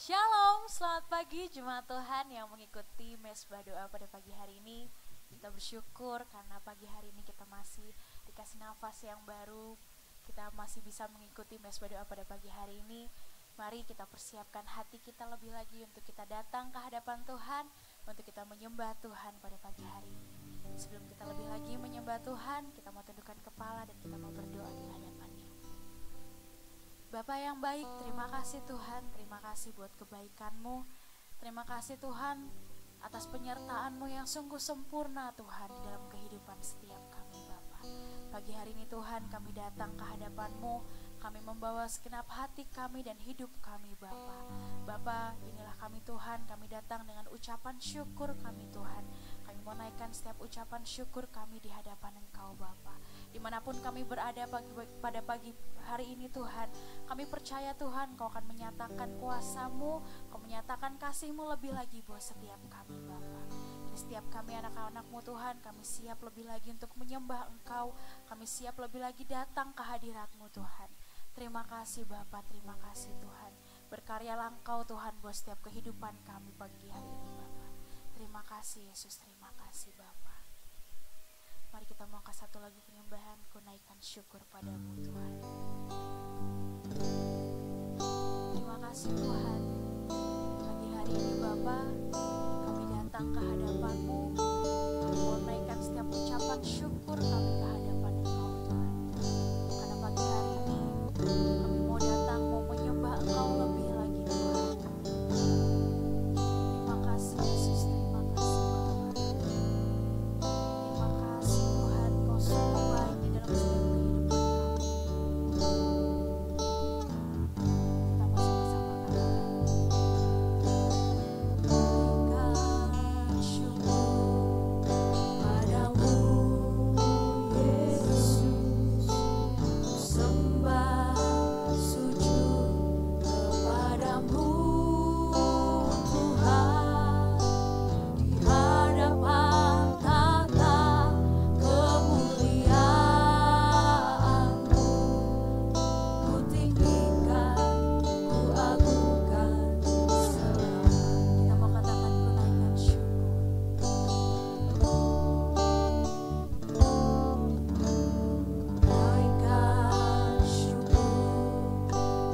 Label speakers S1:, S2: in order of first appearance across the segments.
S1: Shalom, selamat pagi jemaat Tuhan yang mengikuti mesbah doa pada pagi hari ini. Kita bersyukur karena pagi hari ini kita masih dikasih nafas yang baru. Kita masih bisa mengikuti mesbah doa pada pagi hari ini. Mari kita persiapkan hati kita lebih lagi untuk kita datang ke hadapan Tuhan, untuk kita menyembah Tuhan pada pagi hari ini. Sebelum kita lebih lagi menyembah Tuhan, kita mau tundukkan kepala dan kita mau berdoa di hadapan-Nya. Bapa yang baik, terima kasih Tuhan, terima kasih buat kebaikan-Mu. Terima kasih Tuhan atas penyertaan-Mu yang sungguh sempurna Tuhan di dalam kehidupan setiap kami Bapa. Pagi hari ini Tuhan kami datang ke hadapan-Mu, kami membawa segenap hati kami dan hidup kami Bapa. Bapa, inilah kami Tuhan, kami datang dengan ucapan syukur kami Tuhan. Kami mau naikkan setiap ucapan syukur kami di hadapan Engkau Bapa. Dimanapun kami berada pada pagi hari ini Tuhan, kami percaya Tuhan Kau akan menyatakan kuasa-Mu, Kau menyatakan kasih-Mu lebih lagi buat setiap kami Bapa. Ini setiap kami anak-anak-Mu Tuhan, kami siap lebih lagi untuk menyembah Engkau, kami siap lebih lagi datang ke hadirat-Mu Tuhan. Terima kasih Bapa, terima kasih Tuhan. Berkaryalah Engkau Tuhan buat setiap kehidupan kami pagi hari ini Bapa. Terima kasih Yesus, terima kasih Bapa. Mari kita mau angkat satu lagu penyembahan, ku naikkan syukur padamu Tuhan. Terima kasih Tuhan. Pagi hari ini Bapa, kami datang ke hadapan-Mu. Kami mau naikkan setiap ucapan syukur kami ke hadapan Engkau Tuhan. Karena pagi hari ini kami mau datang, mau menyembah Engkau lebih lagi Tuhan. Terima kasih Yesus, terima kasih Bapa. Terima kasih Tuhan, Kau sungguh baik di dalam setiap kehidupan kami. Kita mau sama-sama katakan, berikan syukur padamu Yesus, ku sembah sujud kepadamu Tuhan, di hadapan tata kemuliaan-Mu, ku tinggikan, ku agungkan selamanya. Kita mau katakan ku naikkan syukur. Naikkan syukur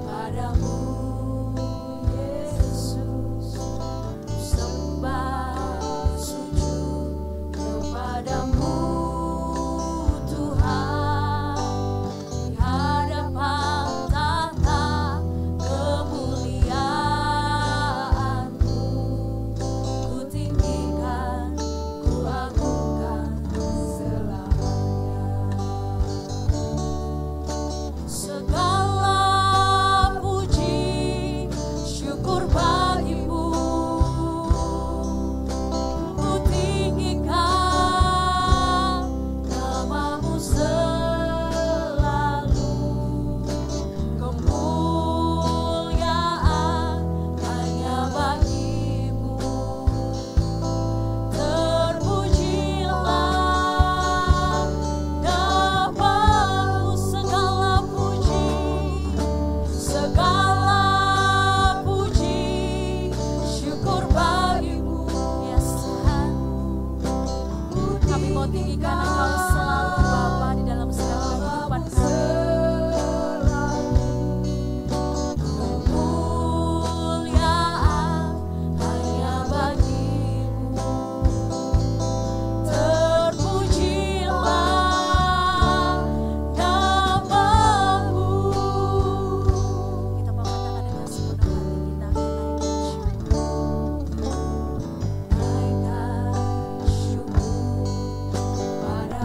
S1: padamu Yesus, ku sembah sujud kepadamu Tuhan, di hadapan tata kemuliaan-Mu, ku tinggikan, ku agungkan selamanya. Segala puji syukur bagi-Mu, ku tinggikan nama-Mu selalu. Kemuliaan hanya bagi-Mu, terpujilah nama-Mu. Segala puji syukur bagi-Mu, ya Tuhan. Kami mau tinggikan Engkau selalu Bapa di dalam segala kehidupan kami. Kemuliaan hanya bagi-Mu, terpujilah nama-Mu. Kita mau katakan dengan sepenuh hati kita naikkan syukur. Naikkan syukur padamu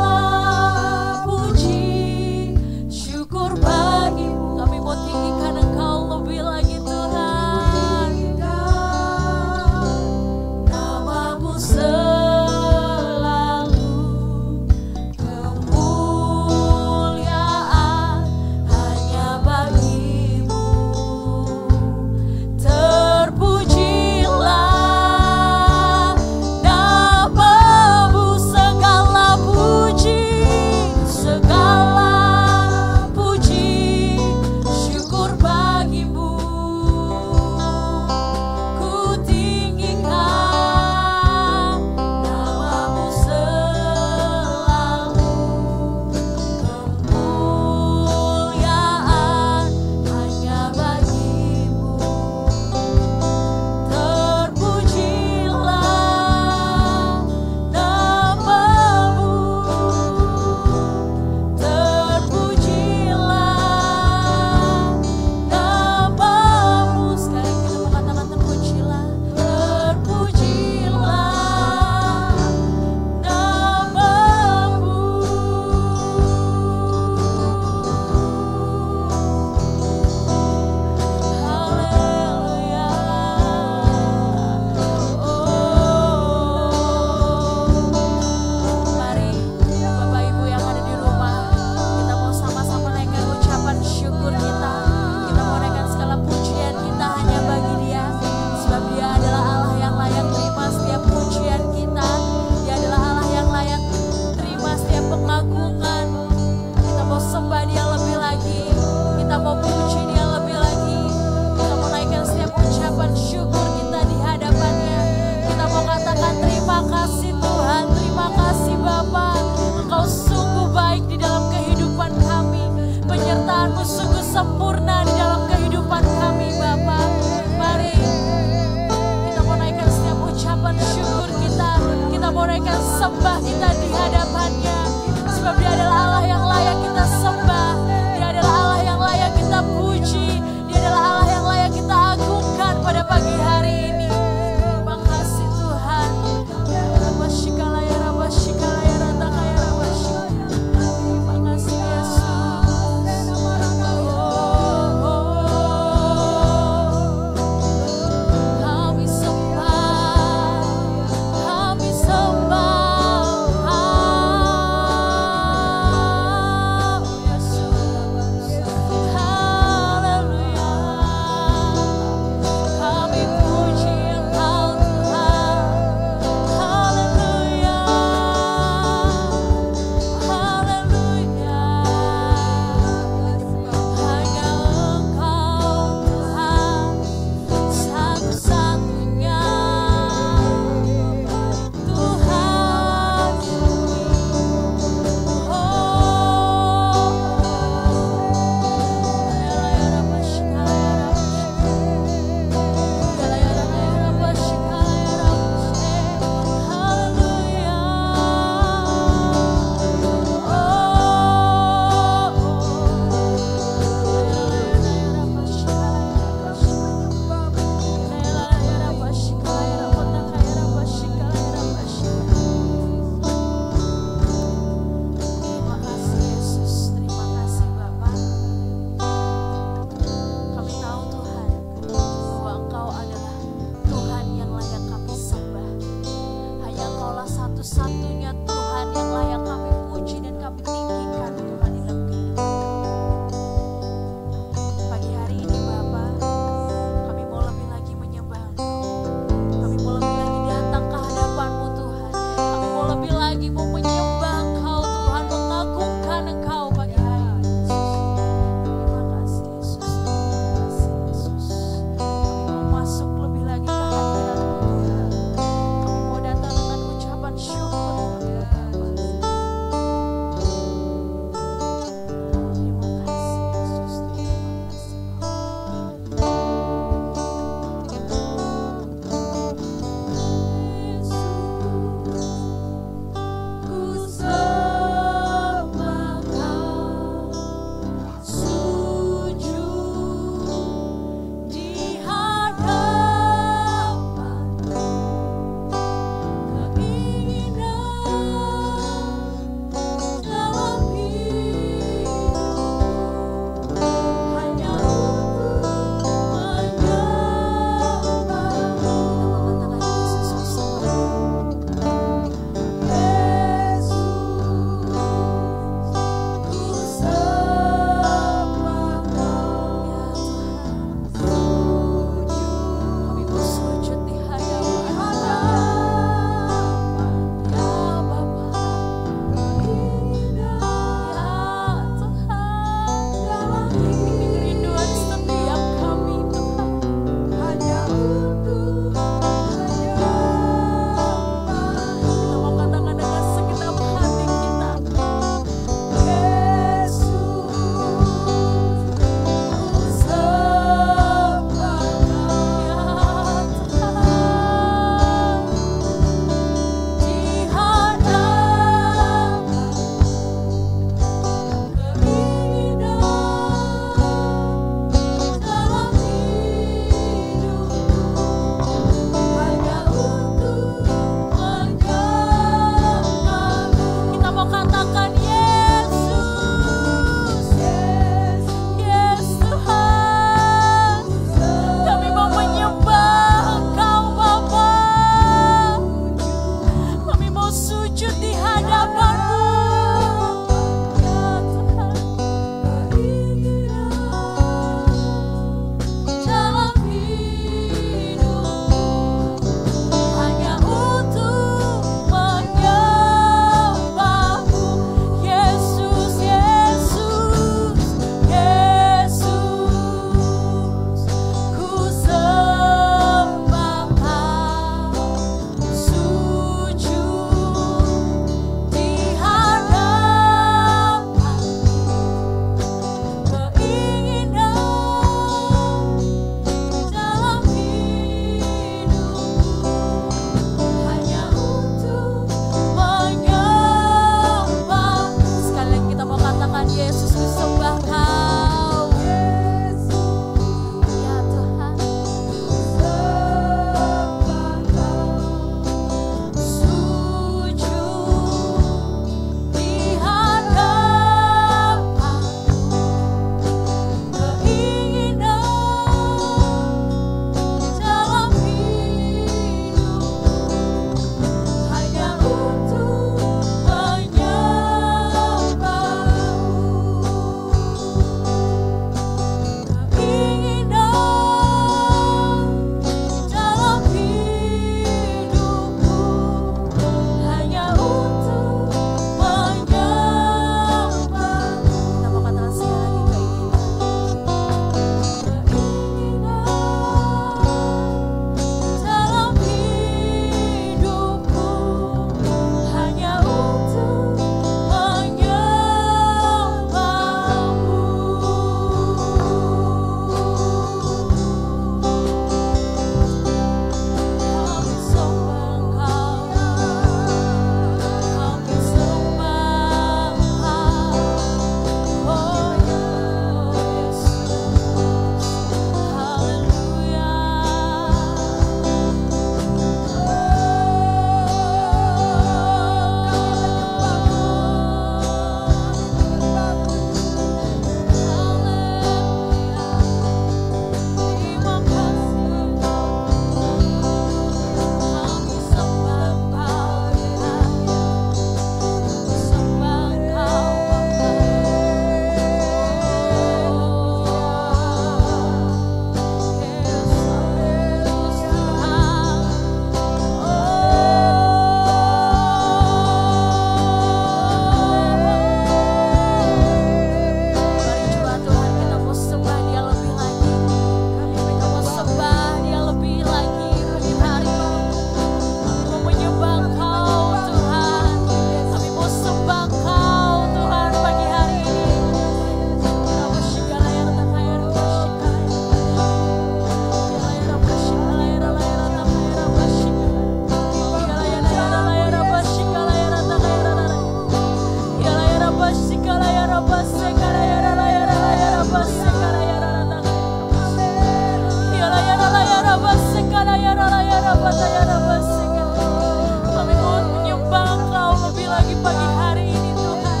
S1: Kami mohon menyembah Engkau lebih lagi pagi hari ini Tuhan.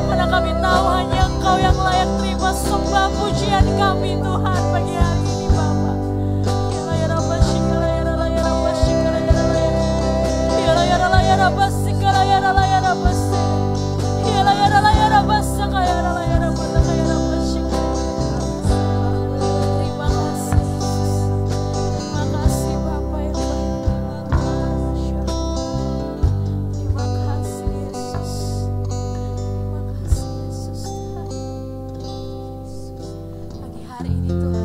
S1: Karena kami tahu hanya Engkau yang layak terima sembah pujian kami Tuhan pagi hari ini Bapa. Terima kasih Yesus. Terima kasih Bapa yang baik. Terima kasih Yesus. Terima kasih Yesus. Pagi hari ini Tuhan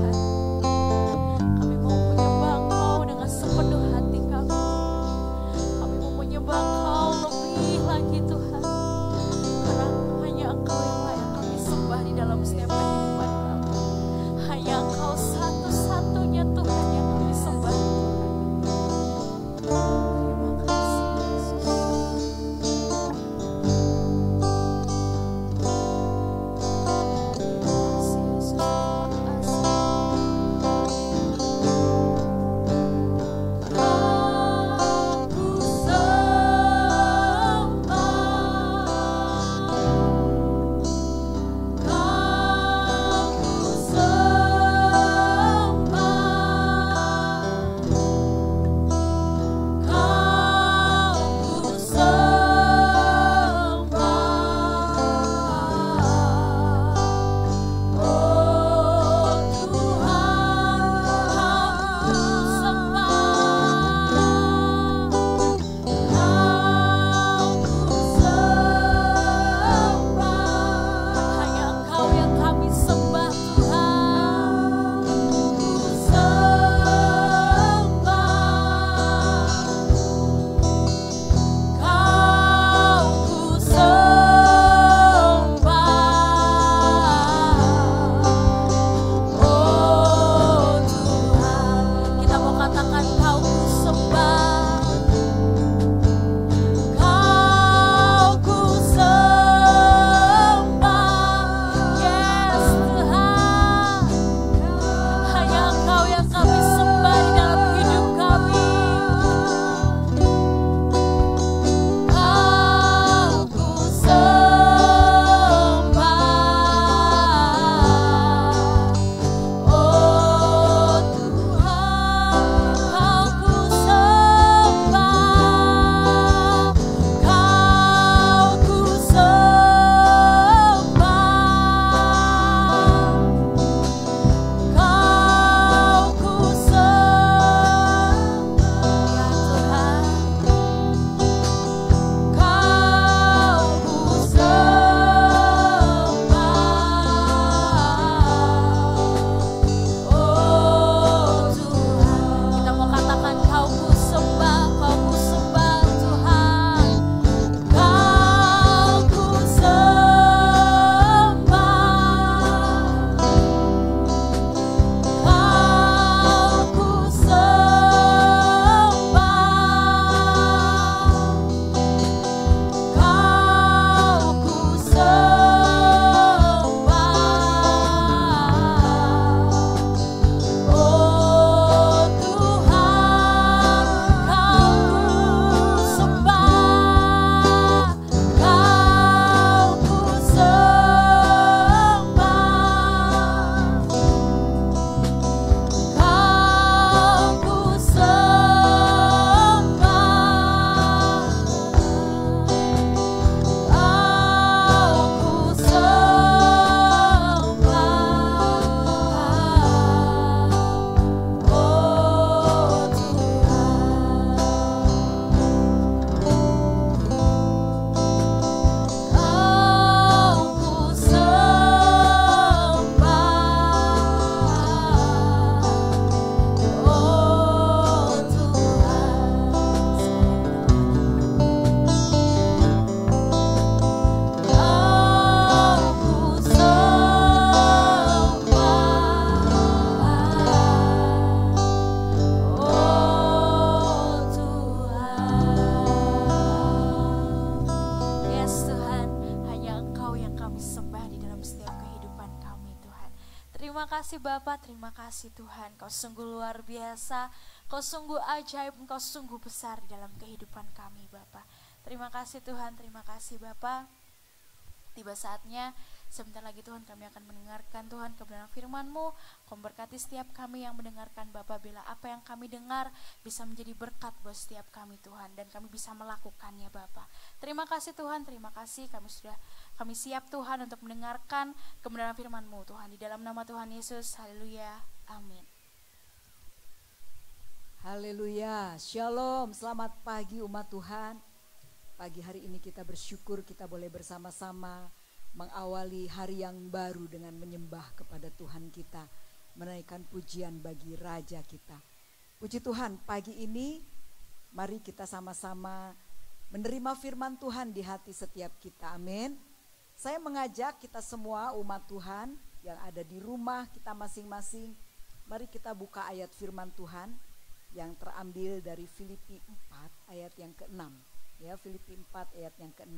S1: Terima kasih Bapa, terima kasih Tuhan. Kau sungguh luar biasa, Kau sungguh ajaib, Kau sungguh besar di dalam kehidupan kami Bapa. Terima kasih Tuhan, terima kasih Bapa. Tiba saatnya, sebentar lagi Tuhan kami akan mendengarkan Tuhan kebenaran firman-Mu. Kau berkati setiap kami yang mendengarkan Bapa, bila apa yang kami dengar bisa menjadi berkat buat setiap kami Tuhan, dan kami bisa melakukannya Bapa. Terima kasih Tuhan, terima kasih kami siap Tuhan untuk mendengarkan kebenaran firman-Mu Tuhan. Di dalam nama Tuhan Yesus, haleluya, amin.
S2: Haleluya, shalom, selamat pagi umat Tuhan. Pagi hari ini kita bersyukur kita boleh bersama-sama mengawali hari yang baru dengan menyembah kepada Tuhan kita, menaikkan pujian bagi Raja kita. Puji Tuhan, pagi ini mari kita sama-sama menerima firman Tuhan di hati setiap kita, amin. Saya mengajak kita semua umat Tuhan yang ada di rumah kita masing-masing, mari kita buka ayat firman Tuhan yang terambil dari Filipi 4 ayat yang ke-6. Ya, Filipi 4 ayat yang ke-6.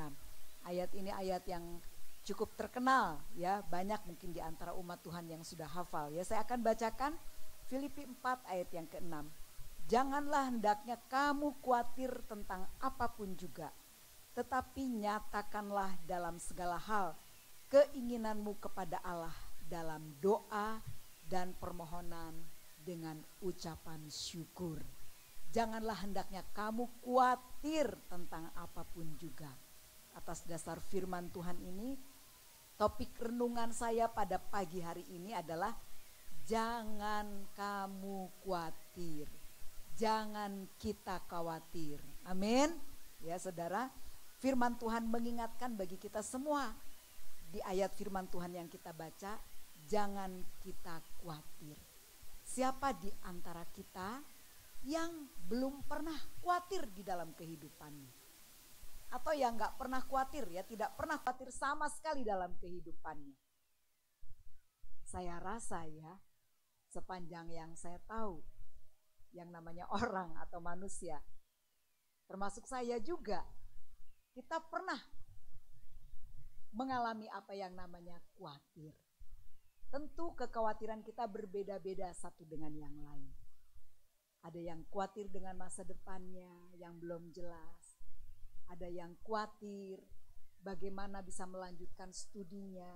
S2: Ayat ini ayat yang cukup terkenal ya, banyak mungkin di antara umat Tuhan yang sudah hafal ya. Saya akan bacakan Filipi 4 ayat yang ke-6. Janganlah hendaknya kamu khawatir tentang apapun juga, tetapi nyatakanlah dalam segala hal keinginanmu kepada Allah dalam doa dan permohonan dengan ucapan syukur. Janganlah hendaknya kamu khawatir tentang apapun juga. Atas dasar firman Tuhan ini, topik renungan saya pada pagi hari ini adalah jangan kamu khawatir. Jangan kita khawatir. Amin. Ya saudara, firman Tuhan mengingatkan bagi kita semua. Di ayat firman Tuhan yang kita baca, jangan kita khawatir. Siapa di antara kita yang belum pernah khawatir di dalam kehidupannya? Atau yang gak pernah khawatir ya, tidak pernah khawatir sama sekali dalam kehidupannya? Saya rasa ya, sepanjang yang saya tahu, yang namanya orang atau manusia, termasuk saya juga, kita pernah mengalami apa yang namanya khawatir. Tentu kekhawatiran kita berbeda-beda satu dengan yang lain. Ada yang khawatir dengan masa depannya yang belum jelas. Ada yang khawatir bagaimana bisa melanjutkan studinya.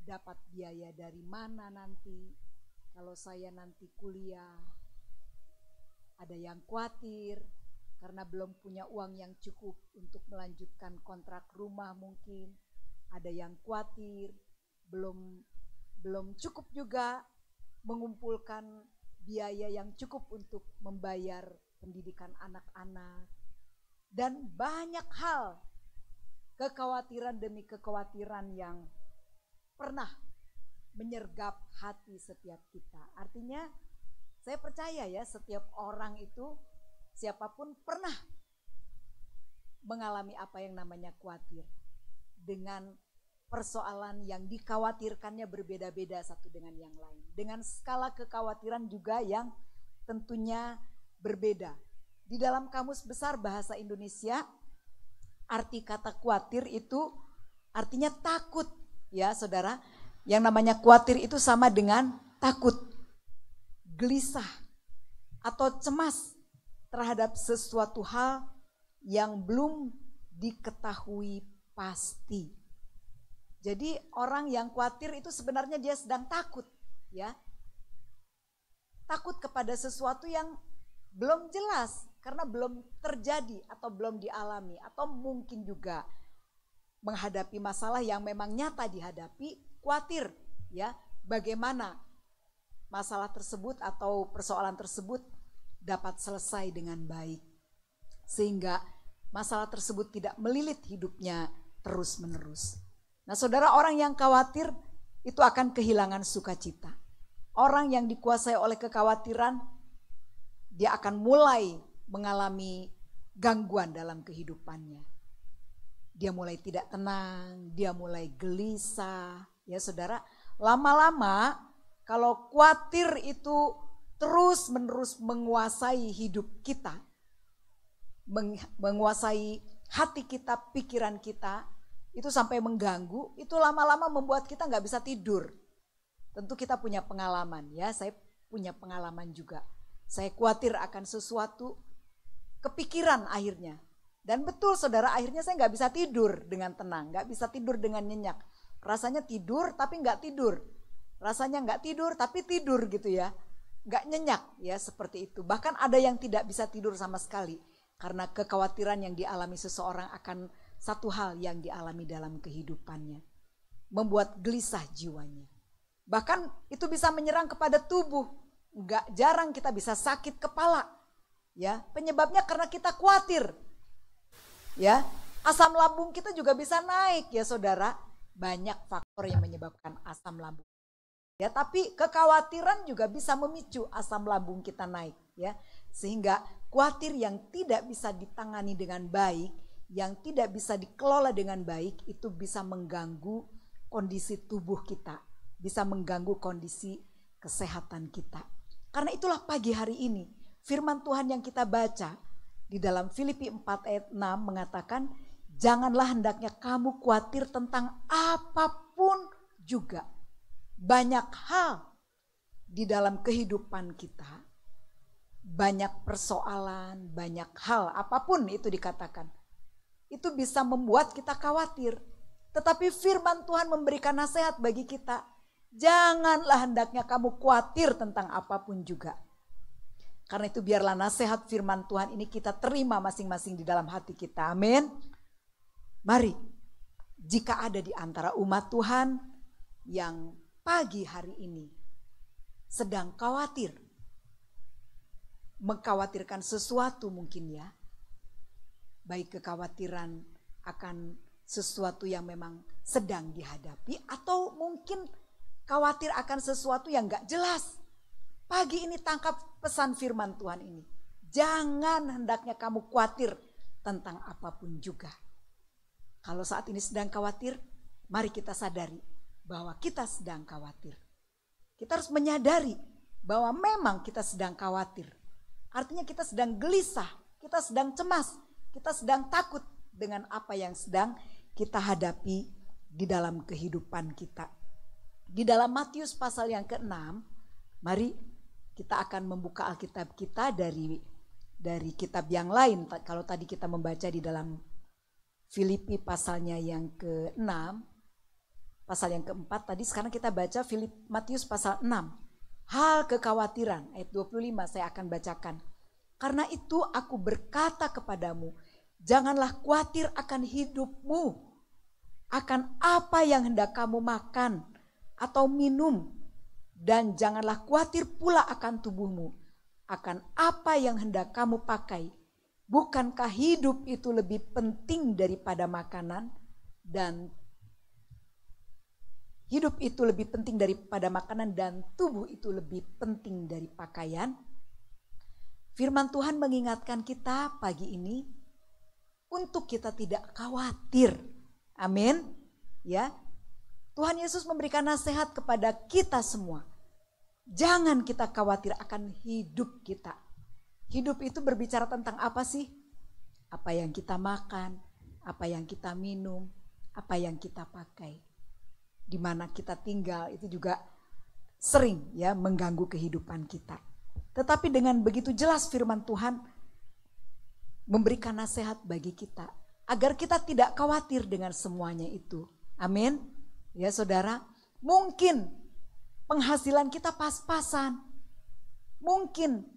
S2: Dapat biaya dari mana nanti kalau saya nanti kuliah. Ada yang khawatir karena belum punya uang yang cukup untuk melanjutkan kontrak rumah mungkin. Ada yang khawatir belum cukup juga mengumpulkan biaya yang cukup untuk membayar pendidikan anak-anak, dan banyak hal, kekhawatiran demi kekhawatiran yang pernah menyergap hati setiap kita. Artinya saya percaya ya, setiap orang itu siapapun pernah mengalami apa yang namanya khawatir, dengan persoalan yang dikhawatirkannya berbeda-beda satu dengan yang lain, dengan skala kekhawatiran juga yang tentunya berbeda. Di dalam Kamus Besar Bahasa Indonesia, arti kata khawatir itu artinya takut ya saudara. Yang namanya khawatir itu sama dengan takut, gelisah atau cemas terhadap sesuatu hal yang belum diketahui pasti. Jadi orang yang khawatir itu sebenarnya dia sedang takut ya. Takut kepada sesuatu yang belum jelas karena belum terjadi atau belum dialami, atau mungkin juga menghadapi masalah yang memang nyata dihadapi, khawatir ya bagaimana masalah tersebut atau persoalan tersebut dapat selesai dengan baik sehingga masalah tersebut tidak melilit hidupnya terus-menerus. Nah saudara, orang yang khawatir itu akan kehilangan sukacita. Orang yang dikuasai oleh kekhawatiran, dia akan mulai mengalami gangguan dalam kehidupannya. Dia mulai tidak tenang, dia mulai gelisah. Ya saudara, lama-lama kalau khawatir itu terus-menerus menguasai hidup kita, menguasai hati kita, pikiran kita, itu sampai mengganggu, itu lama-lama membuat kita nggak bisa tidur. Tentu kita punya pengalaman ya, saya punya pengalaman juga. Saya khawatir akan sesuatu, kepikiran akhirnya. Dan betul saudara, akhirnya saya nggak bisa tidur dengan tenang, nggak bisa tidur dengan nyenyak. Rasanya tidur tapi nggak tidur. Rasanya nggak tidur tapi tidur gitu ya. Nggak nyenyak ya, seperti itu. Bahkan ada yang tidak bisa tidur sama sekali. Karena kekhawatiran yang dialami seseorang akan satu hal yang dialami dalam kehidupannya. Membuat gelisah jiwanya. Bahkan itu bisa menyerang kepada tubuh. Nggak jarang kita bisa sakit kepala. Ya, penyebabnya karena kita khawatir. Ya, asam lambung kita juga bisa naik ya saudara. Banyak faktor yang menyebabkan asam lambung. Ya, tapi kekhawatiran juga bisa memicu asam lambung kita naik ya. Sehingga khawatir yang tidak bisa ditangani dengan baik, yang tidak bisa dikelola dengan baik, itu bisa mengganggu kondisi tubuh kita, bisa mengganggu kondisi kesehatan kita. Karena itulah pagi hari ini firman Tuhan yang kita baca di dalam Filipi 4 ayat 6 mengatakan, janganlah hendaknya kamu khawatir tentang apapun juga. Banyak hal di dalam kehidupan kita, banyak persoalan, banyak hal, apapun itu dikatakan, itu bisa membuat kita khawatir. Tetapi firman Tuhan memberikan nasihat bagi kita, janganlah hendaknya kamu khawatir tentang apapun juga. Karena itu biarlah nasihat firman Tuhan ini kita terima masing-masing di dalam hati kita. Amin. Mari, jika ada di antara umat Tuhan yang pagi hari ini sedang khawatir, mengkhawatirkan sesuatu mungkin ya, baik kekhawatiran akan sesuatu yang memang sedang dihadapi, atau mungkin khawatir akan sesuatu yang gak jelas. Pagi ini tangkap pesan firman Tuhan ini. Jangan hendaknya kamu khawatir tentang apapun juga. Kalau saat ini sedang khawatir, mari kita sadari bahwa kita sedang khawatir. Kita harus menyadari bahwa memang kita sedang khawatir. Artinya kita sedang gelisah, kita sedang cemas, kita sedang takut dengan apa yang sedang kita hadapi di dalam kehidupan kita. Di dalam Matius pasal yang ke-6, mari kita akan membuka Alkitab kita dari kitab yang lain. Kalau tadi kita membaca di dalam Filipi pasalnya yang ke-6, pasal yang ke-4 tadi, sekarang kita baca Matius pasal 6. Hal kekhawatiran, ayat 25 saya akan bacakan. Karena itu aku berkata kepadamu, janganlah khawatir akan hidupmu, akan apa yang hendak kamu makan atau minum. Dan janganlah khawatir pula akan tubuhmu, akan apa yang hendak kamu pakai. Bukankah hidup itu lebih penting daripada makanan, dan hidup itu lebih penting daripada makanan, dan tubuh itu lebih penting dari pakaian? Firman Tuhan mengingatkan kita pagi ini untuk kita tidak khawatir. Amin. Ya. Tuhan Yesus memberikan nasihat kepada kita semua. Jangan kita khawatir akan hidup kita. Hidup itu berbicara tentang apa sih? Apa yang kita makan, apa yang kita minum, apa yang kita pakai. Di mana kita tinggal itu juga sering ya mengganggu kehidupan kita. Tetapi dengan begitu jelas firman Tuhan memberikan nasihat bagi kita agar kita tidak khawatir dengan semuanya itu. Amin. Ya saudara, mungkin penghasilan kita pas-pasan. Mungkin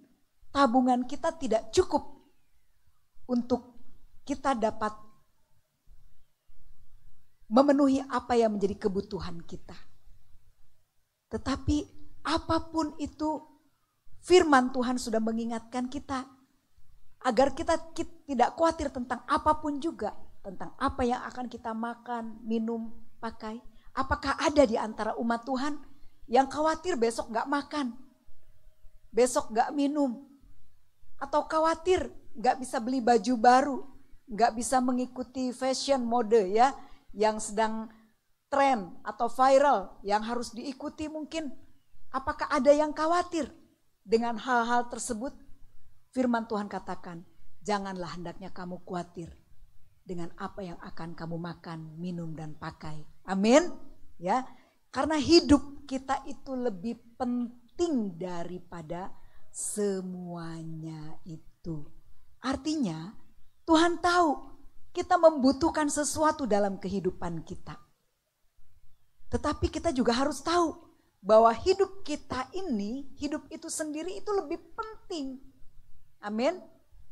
S2: tabungan kita tidak cukup untuk kita dapat memenuhi apa yang menjadi kebutuhan kita. Tetapi apapun itu, firman Tuhan sudah mengingatkan kita agar kita tidak khawatir tentang apapun juga. Tentang apa yang akan kita makan, minum, pakai. Apakah ada di antara umat Tuhan yang khawatir besok gak makan, besok gak minum, atau khawatir gak bisa beli baju baru, gak bisa mengikuti fashion mode ya, yang sedang tren atau viral yang harus diikuti mungkin? Apakah ada yang khawatir dengan hal-hal tersebut? Firman Tuhan katakan, janganlah hendaknya kamu khawatir dengan apa yang akan kamu makan, minum, dan pakai. Amin. Ya, Karena hidup kita itu lebih penting daripada semuanya itu. Artinya Tuhan tahu kita membutuhkan sesuatu dalam kehidupan kita. Tetapi kita juga harus tahu bahwa hidup kita ini, hidup itu sendiri itu lebih penting. Amin.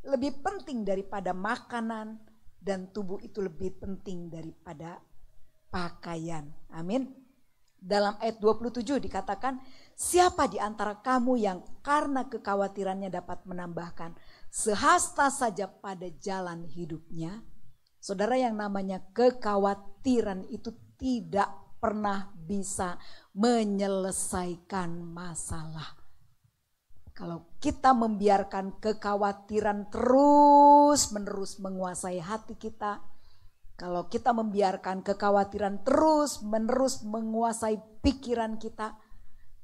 S2: Lebih penting daripada makanan, dan tubuh itu lebih penting daripada pakaian. Amin. Dalam ayat 27 dikatakan, siapa di antara kamu yang karena kekhawatirannya dapat menambahkan sehasta saja pada jalan hidupnya? Saudara, yang namanya kekhawatiran itu tidak pernah bisa menyelesaikan masalah. Kalau kita membiarkan kekhawatiran terus-menerus menguasai hati kita, kalau kita membiarkan kekhawatiran terus-menerus menguasai pikiran kita,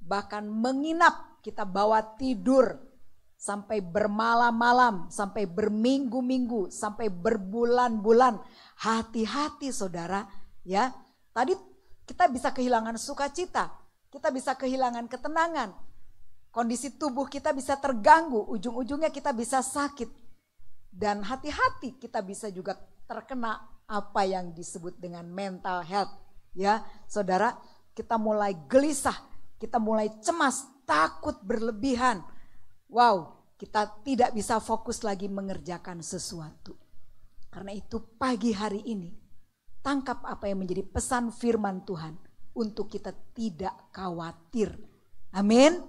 S2: bahkan menginap, kita bawa tidur sampai bermalam-malam, sampai berminggu-minggu, sampai berbulan-bulan. Hati-hati saudara, ya. Tadi kita bisa kehilangan sukacita, kita bisa kehilangan ketenangan. Kondisi tubuh kita bisa terganggu, ujung-ujungnya kita bisa sakit. Dan hati-hati kita bisa juga terkena apa yang disebut dengan mental health. Ya, saudara, kita mulai gelisah, kita mulai cemas, takut berlebihan. Wow, kita tidak bisa fokus lagi mengerjakan sesuatu. Karena itu pagi hari ini, tangkap apa yang menjadi pesan firman Tuhan untuk kita tidak khawatir. Amin.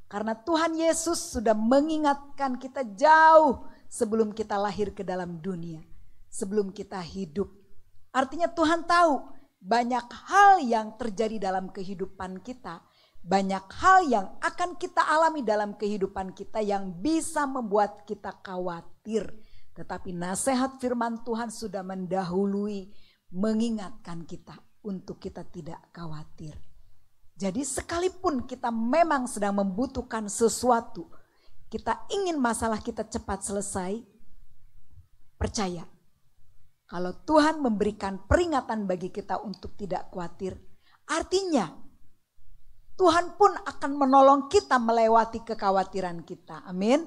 S2: Karena Tuhan Yesus sudah mengingatkan kita jauh sebelum kita lahir ke dalam dunia, sebelum kita hidup. Artinya Tuhan tahu banyak hal yang terjadi dalam kehidupan kita, banyak hal yang akan kita alami dalam kehidupan kita yang bisa membuat kita khawatir. Tetapi nasihat firman Tuhan sudah mendahului mengingatkan kita untuk kita tidak khawatir. Jadi sekalipun kita memang sedang membutuhkan sesuatu, kita ingin masalah kita cepat selesai, percaya. Kalau Tuhan memberikan peringatan bagi kita untuk tidak khawatir, artinya Tuhan pun akan menolong kita melewati kekhawatiran kita. Amin.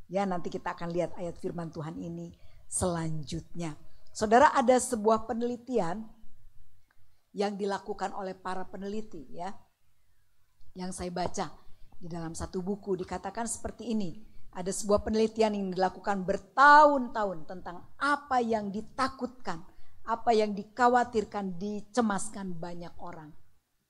S2: Ya, nanti kita akan lihat ayat firman Tuhan ini selanjutnya. Saudara, ada sebuah penelitian yang dilakukan oleh para peneliti, ya. Yang saya baca di dalam satu buku dikatakan seperti ini. Ada sebuah penelitian yang dilakukan bertahun-tahun tentang apa yang ditakutkan, apa yang dikhawatirkan, dicemaskan banyak orang.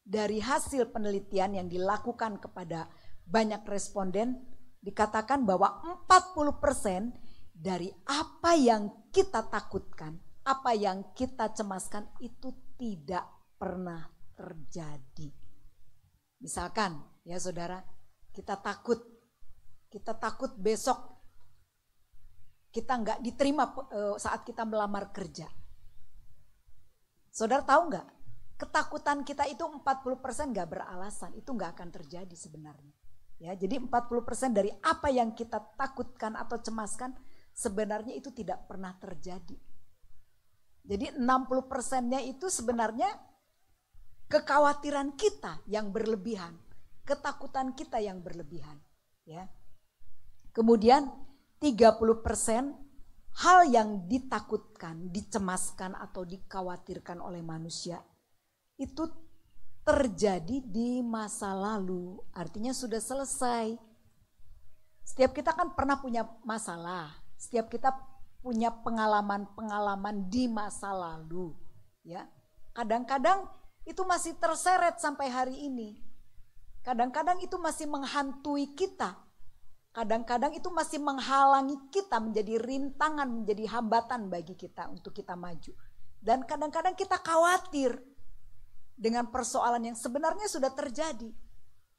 S2: Dari hasil penelitian yang dilakukan kepada banyak responden, dikatakan bahwa 40% dari apa yang kita takutkan, apa yang kita cemaskan itu tidak pernah terjadi. Misalkan ya saudara, kita takut besok kita nggak diterima saat kita melamar kerja. Saudara tahu nggak? Ketakutan kita itu 40% nggak beralasan, itu nggak akan terjadi sebenarnya. Ya, jadi 40% dari apa yang kita takutkan atau cemaskan sebenarnya itu tidak pernah terjadi. Jadi 60%-nya itu sebenarnya kekhawatiran kita yang berlebihan, ketakutan kita yang berlebihan. Ya. Kemudian 30% hal yang ditakutkan, dicemaskan atau dikhawatirkan oleh manusia itu terjadi di masa lalu, artinya sudah selesai. Setiap kita kan pernah punya masalah, setiap kita punya pengalaman-pengalaman di masa lalu, ya. Kadang-kadang itu masih terseret sampai hari ini. Kadang-kadang itu masih menghantui kita. Kadang-kadang itu masih menghalangi kita, menjadi rintangan, menjadi hambatan bagi kita untuk kita maju. Dan kadang-kadang kita khawatir dengan persoalan yang sebenarnya sudah terjadi.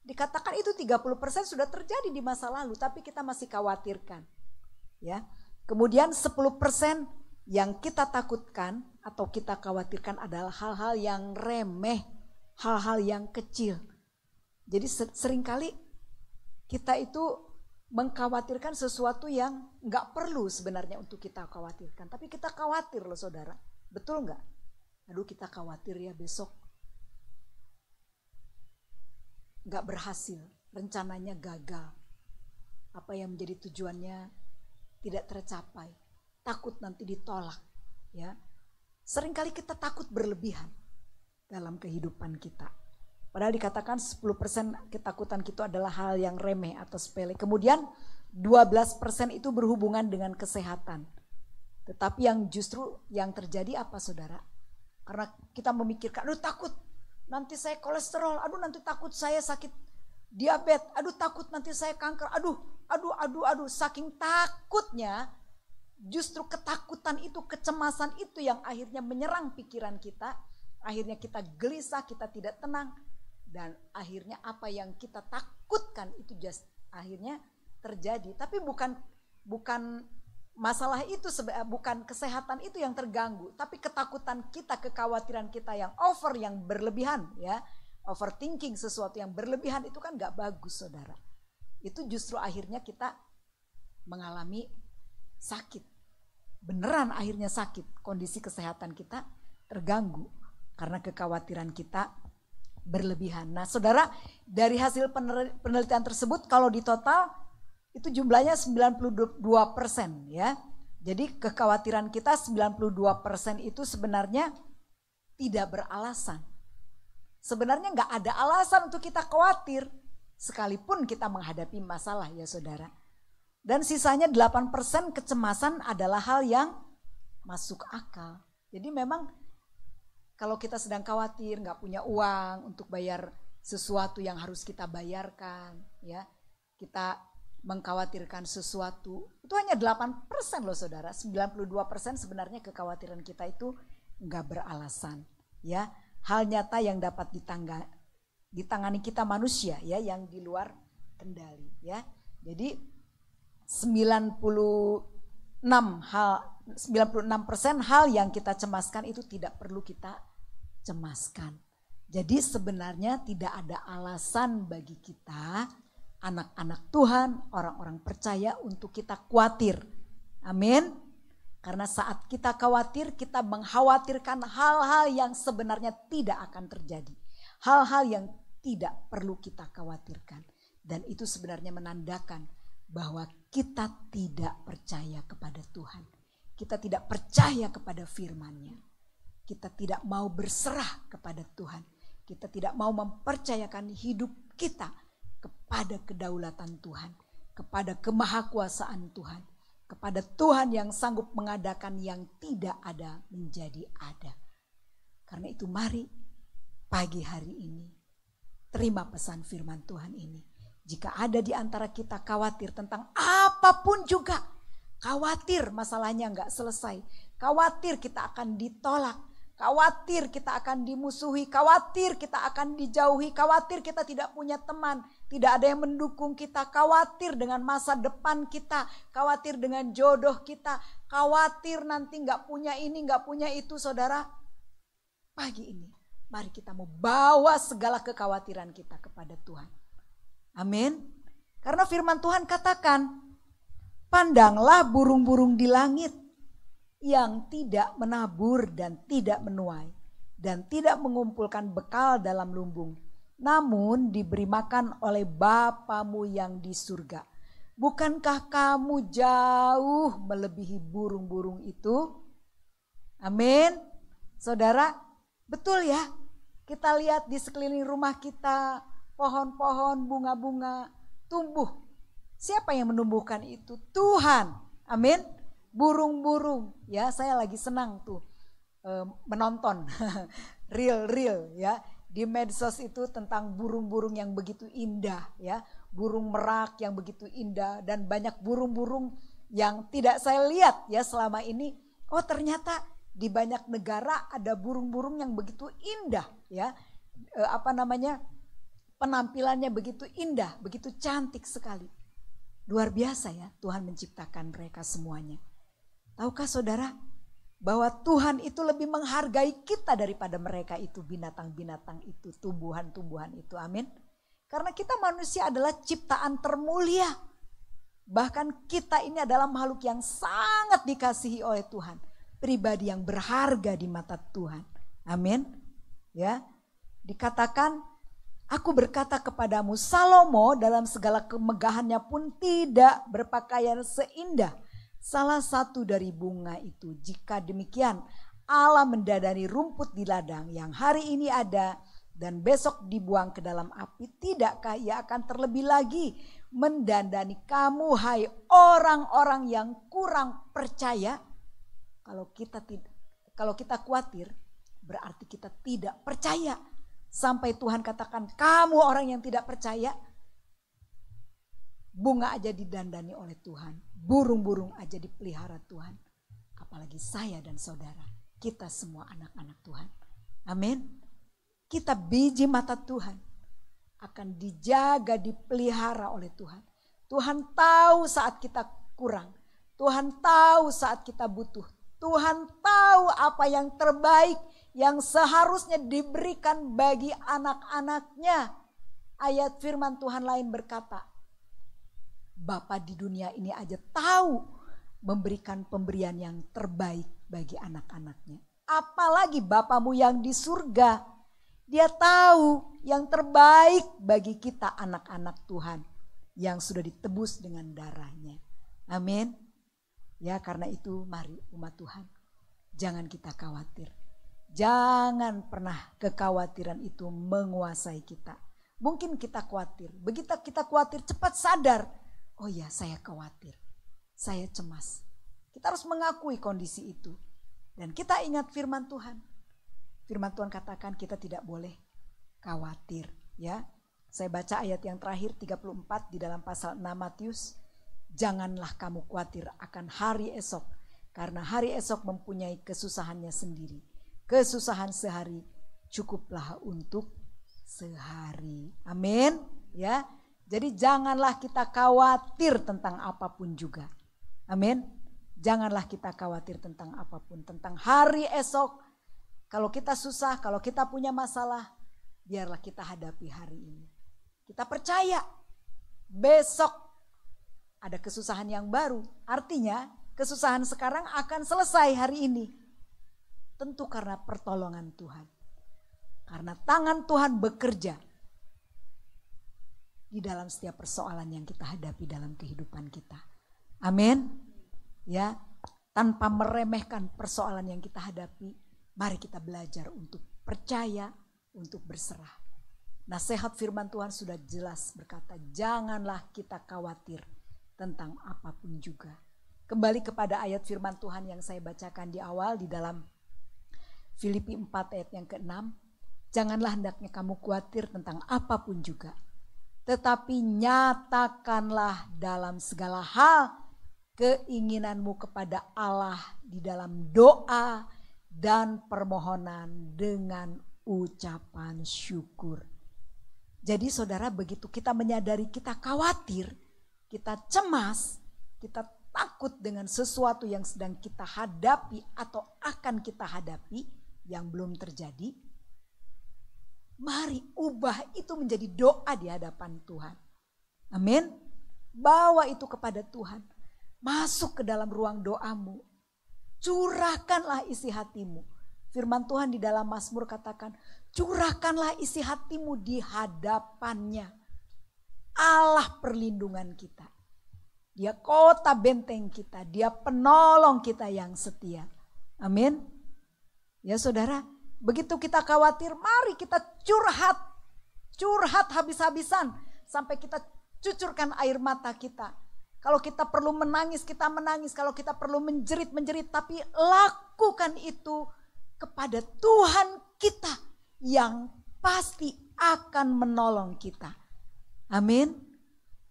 S2: Dikatakan itu 30% sudah terjadi di masa lalu, tapi kita masih khawatirkan. Ya. Kemudian 10% yang kita takutkan atau kita khawatirkan adalah hal-hal yang remeh, hal-hal yang kecil. Jadi seringkali kita itu mengkhawatirkan sesuatu yang gak perlu sebenarnya untuk kita khawatirkan. Tapi kita khawatir loh saudara, betul gak? Aduh kita khawatir ya besok nggak berhasil, rencananya gagal. Apa yang menjadi tujuannya tidak tercapai, takut nanti ditolak, ya. Seringkali kita takut berlebihan dalam kehidupan kita. Padahal dikatakan 10% ketakutan kita adalah hal yang remeh atau sepele. Kemudian 12% itu berhubungan dengan kesehatan. Tetapi yang justru yang terjadi apa saudara? Karena kita memikirkan, aduh takut nanti saya kolesterol, aduh nanti takut saya sakit diabetes, aduh takut nanti saya kanker, aduh. Saking takutnya, justru ketakutan itu, kecemasan itu yang akhirnya menyerang pikiran kita. Akhirnya kita gelisah, kita tidak tenang. Dan akhirnya apa yang kita takutkan itu akhirnya terjadi. Tapi bukan masalah itu, bukan kesehatan itu yang terganggu. Tapi ketakutan kita, kekhawatiran kita yang over, yang berlebihan, ya. Overthinking sesuatu yang berlebihan itu kan gak bagus saudara. Itu justru akhirnya kita mengalami sakit. Beneran akhirnya sakit. Kondisi kesehatan kita terganggu karena kekhawatiran kita berlebihan. Nah saudara, dari hasil penelitian tersebut kalau di total itu jumlahnya 92% ya. Jadi kekhawatiran kita 92% itu sebenarnya tidak beralasan. Sebenarnya nggak ada alasan untuk kita khawatir sekalipun kita menghadapi masalah ya saudara. Dan sisanya 8% kecemasan adalah hal yang masuk akal. Jadi memang kalau kita sedang khawatir nggak punya uang untuk bayar sesuatu yang harus kita bayarkan, ya kita mengkhawatirkan sesuatu, itu hanya 8% loh saudara. 92% sebenarnya kekhawatiran kita itu nggak beralasan, ya. Hal nyata yang dapat ditangani kita manusia, ya, yang di luar kendali, ya. Jadi 96% hal yang kita cemaskan itu tidak perlu kita cemaskan. Jadi sebenarnya tidak ada alasan bagi kita, anak-anak Tuhan, orang-orang percaya untuk kita khawatir. Amin. Karena saat kita khawatir, kita mengkhawatirkan hal-hal yang sebenarnya tidak akan terjadi. Hal-hal yang tidak perlu kita khawatirkan. Dan itu sebenarnya menandakan bahwa kita tidak percaya kepada Tuhan. Kita tidak percaya kepada firman-Nya. Kita tidak mau berserah kepada Tuhan. Kita tidak mau mempercayakan hidup kita kepada kedaulatan Tuhan, kepada kemahakuasaan Tuhan, kepada Tuhan yang sanggup mengadakan yang tidak ada menjadi ada. Karena itu mari pagi hari ini terima pesan firman Tuhan ini. Jika ada di antara kita khawatir tentang apapun juga, khawatir masalahnya enggak selesai, khawatir kita akan ditolak, khawatir kita akan dimusuhi, khawatir kita akan dijauhi, khawatir kita tidak punya teman, tidak ada yang mendukung kita, khawatir dengan masa depan kita, khawatir dengan jodoh kita, khawatir nanti gak punya ini, gak punya itu saudara. Pagi ini mari kita mau bawa segala kekhawatiran kita kepada Tuhan. Amin. Karena firman Tuhan katakan, pandanglah burung-burung di langit yang tidak menabur dan tidak menuai dan tidak mengumpulkan bekal dalam lumbung, namun diberi makan oleh Bapamu yang di surga. Bukankah kamu jauh melebihi burung-burung itu? Amin. Saudara, betul ya. Kita lihat di sekeliling rumah kita, pohon-pohon, bunga-bunga tumbuh. Siapa yang menumbuhkan itu? Tuhan. Amin. Burung-burung, ya saya lagi senang tuh menonton reel ya di medsos itu tentang burung-burung yang begitu indah, ya burung merak yang begitu indah dan banyak burung-burung yang tidak saya lihat ya selama ini. Oh ternyata di banyak negara ada burung-burung yang begitu indah, ya penampilannya begitu indah, begitu cantik sekali. Luar biasa ya Tuhan menciptakan mereka semuanya. Tahukah saudara bahwa Tuhan itu lebih menghargai kita daripada mereka itu, binatang-binatang itu, tumbuhan-tumbuhan itu. Amin. Karena kita manusia adalah ciptaan termulia. Bahkan kita ini adalah makhluk yang sangat dikasihi oleh Tuhan. Pribadi yang berharga di mata Tuhan. Amin. Ya. Dikatakan Aku berkata kepadamu, Salomo dalam segala kemegahannya pun tidak berpakaian seindah salah satu dari bunga itu. Jika demikian, Allah mendandani rumput di ladang yang hari ini ada dan besok dibuang ke dalam api. Tidakkah Ia akan terlebih lagi mendandani kamu, hai orang-orang yang kurang percaya? Kalau kita khawatir, berarti kita tidak percaya. Sampai Tuhan katakan, kamu orang yang tidak percaya. Bunga aja didandani oleh Tuhan, burung-burung aja dipelihara Tuhan. Apalagi saya dan saudara, kita semua anak-anak Tuhan. Amin. Kita biji mata Tuhan, akan dijaga, dipelihara oleh Tuhan. Tuhan tahu saat kita kurang, Tuhan tahu saat kita butuh, Tuhan tahu apa yang terbaik yang seharusnya diberikan bagi anak-anaknya. Ayat firman Tuhan lain berkata, Bapa di dunia ini aja tahu memberikan pemberian yang terbaik bagi anak-anaknya. Apalagi Bapamu yang di surga, Dia tahu yang terbaik bagi kita anak-anak Tuhan yang sudah ditebus dengan darahnya. Amin. Ya, karena itu mari umat Tuhan, jangan kita khawatir. Jangan pernah kekhawatiran itu menguasai kita. Mungkin kita khawatir. Begitu kita khawatir, cepat sadar. Oh ya, saya khawatir. Saya cemas. Kita harus mengakui kondisi itu. Dan kita ingat firman Tuhan. Firman Tuhan katakan kita tidak boleh khawatir. Ya, saya baca ayat yang terakhir 34 di dalam pasal 6 Matius. Janganlah kamu khawatir akan hari esok. Karena hari esok mempunyai kesusahannya sendiri. Kesusahan sehari cukuplah untuk sehari. Amin. Ya. Jadi janganlah kita khawatir tentang apapun juga. Amin. Janganlah kita khawatir tentang apapun, tentang hari esok. Kalau kita susah, kalau kita punya masalah, biarlah kita hadapi hari ini. Kita percaya besok ada kesusahan yang baru. Artinya kesusahan sekarang akan selesai hari ini. Tentu karena pertolongan Tuhan. Karena tangan Tuhan bekerja di dalam setiap persoalan yang kita hadapi dalam kehidupan kita. Amin. Ya, tanpa meremehkan persoalan yang kita hadapi, mari kita belajar untuk percaya, untuk berserah. Nasihat firman Tuhan sudah jelas berkata, janganlah kita khawatir tentang apapun juga. Kembali kepada ayat firman Tuhan yang saya bacakan di awal di dalam Filipi 4 ayat yang ke-6. Janganlah hendaknya kamu khawatir tentang apapun juga. Tetapi nyatakanlah dalam segala hal keinginanmu kepada Allah di dalam doa dan permohonan dengan ucapan syukur. Jadi saudara, begitu kita menyadari kita khawatir, kita cemas, kita takut dengan sesuatu yang sedang kita hadapi atau akan kita hadapi yang belum terjadi, mari ubah itu menjadi doa di hadapan Tuhan. Amin. Bawa itu kepada Tuhan. Masuk ke dalam ruang doamu. Curahkanlah isi hatimu. Firman Tuhan di dalam Mazmur katakan, curahkanlah isi hatimu di hadapannya. Allah perlindungan kita. Dia kota benteng kita. Dia penolong kita yang setia. Amin. Ya saudara, begitu kita khawatir, mari kita curhat. Curhat habis-habisan. Sampai kita cucurkan air mata kita. Kalau kita perlu menangis, kita menangis. Kalau kita perlu menjerit-menjerit. Tapi lakukan itu kepada Tuhan kita yang pasti akan menolong kita. Amin.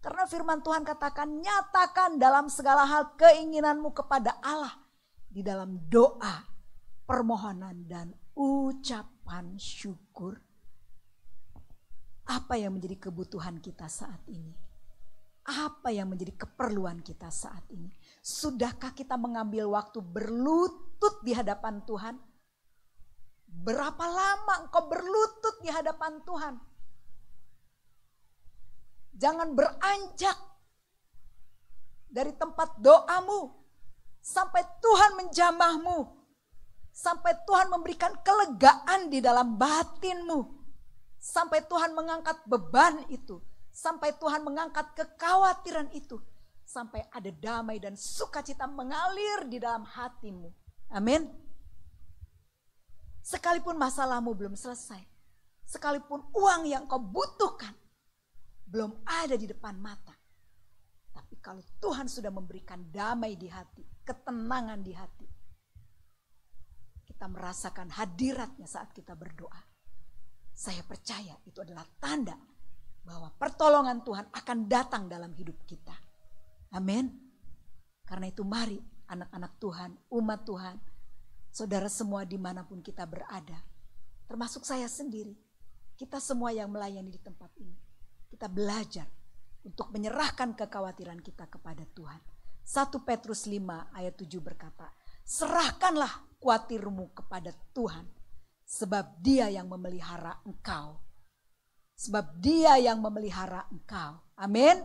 S2: Karena firman Tuhan katakan, nyatakan dalam segala hal keinginanmu kepada Allah. Di dalam doa, permohonan dan ucapan syukur. Apa yang menjadi kebutuhan kita saat ini? Apa yang menjadi keperluan kita saat ini? Sudahkah kita mengambil waktu berlutut di hadapan Tuhan? Berapa lama engkau berlutut di hadapan Tuhan? Jangan beranjak dari tempat doamu sampai Tuhan menjamahmu. Sampai Tuhan memberikan kelegaan di dalam batinmu. Sampai Tuhan mengangkat beban itu. Sampai Tuhan mengangkat kekhawatiran itu. Sampai ada damai dan sukacita mengalir di dalam hatimu. Amin. Sekalipun masalahmu belum selesai. Sekalipun uang yang kau butuhkan belum ada di depan mata. Tapi kalau Tuhan sudah memberikan damai di hati, ketenangan di hati, kita merasakan hadiratnya saat kita berdoa. Saya percaya itu adalah tanda bahwa pertolongan Tuhan akan datang dalam hidup kita. Amin. Karena itu mari anak-anak Tuhan, umat Tuhan, saudara semua dimanapun kita berada, termasuk saya sendiri, kita semua yang melayani di tempat ini, kita belajar untuk menyerahkan kekhawatiran kita kepada Tuhan. 1 Petrus 5 ayat 7 berkata, serahkanlah khawatirmu kepada Tuhan, sebab Dia yang memelihara engkau. Sebab Dia yang memelihara engkau. Amin.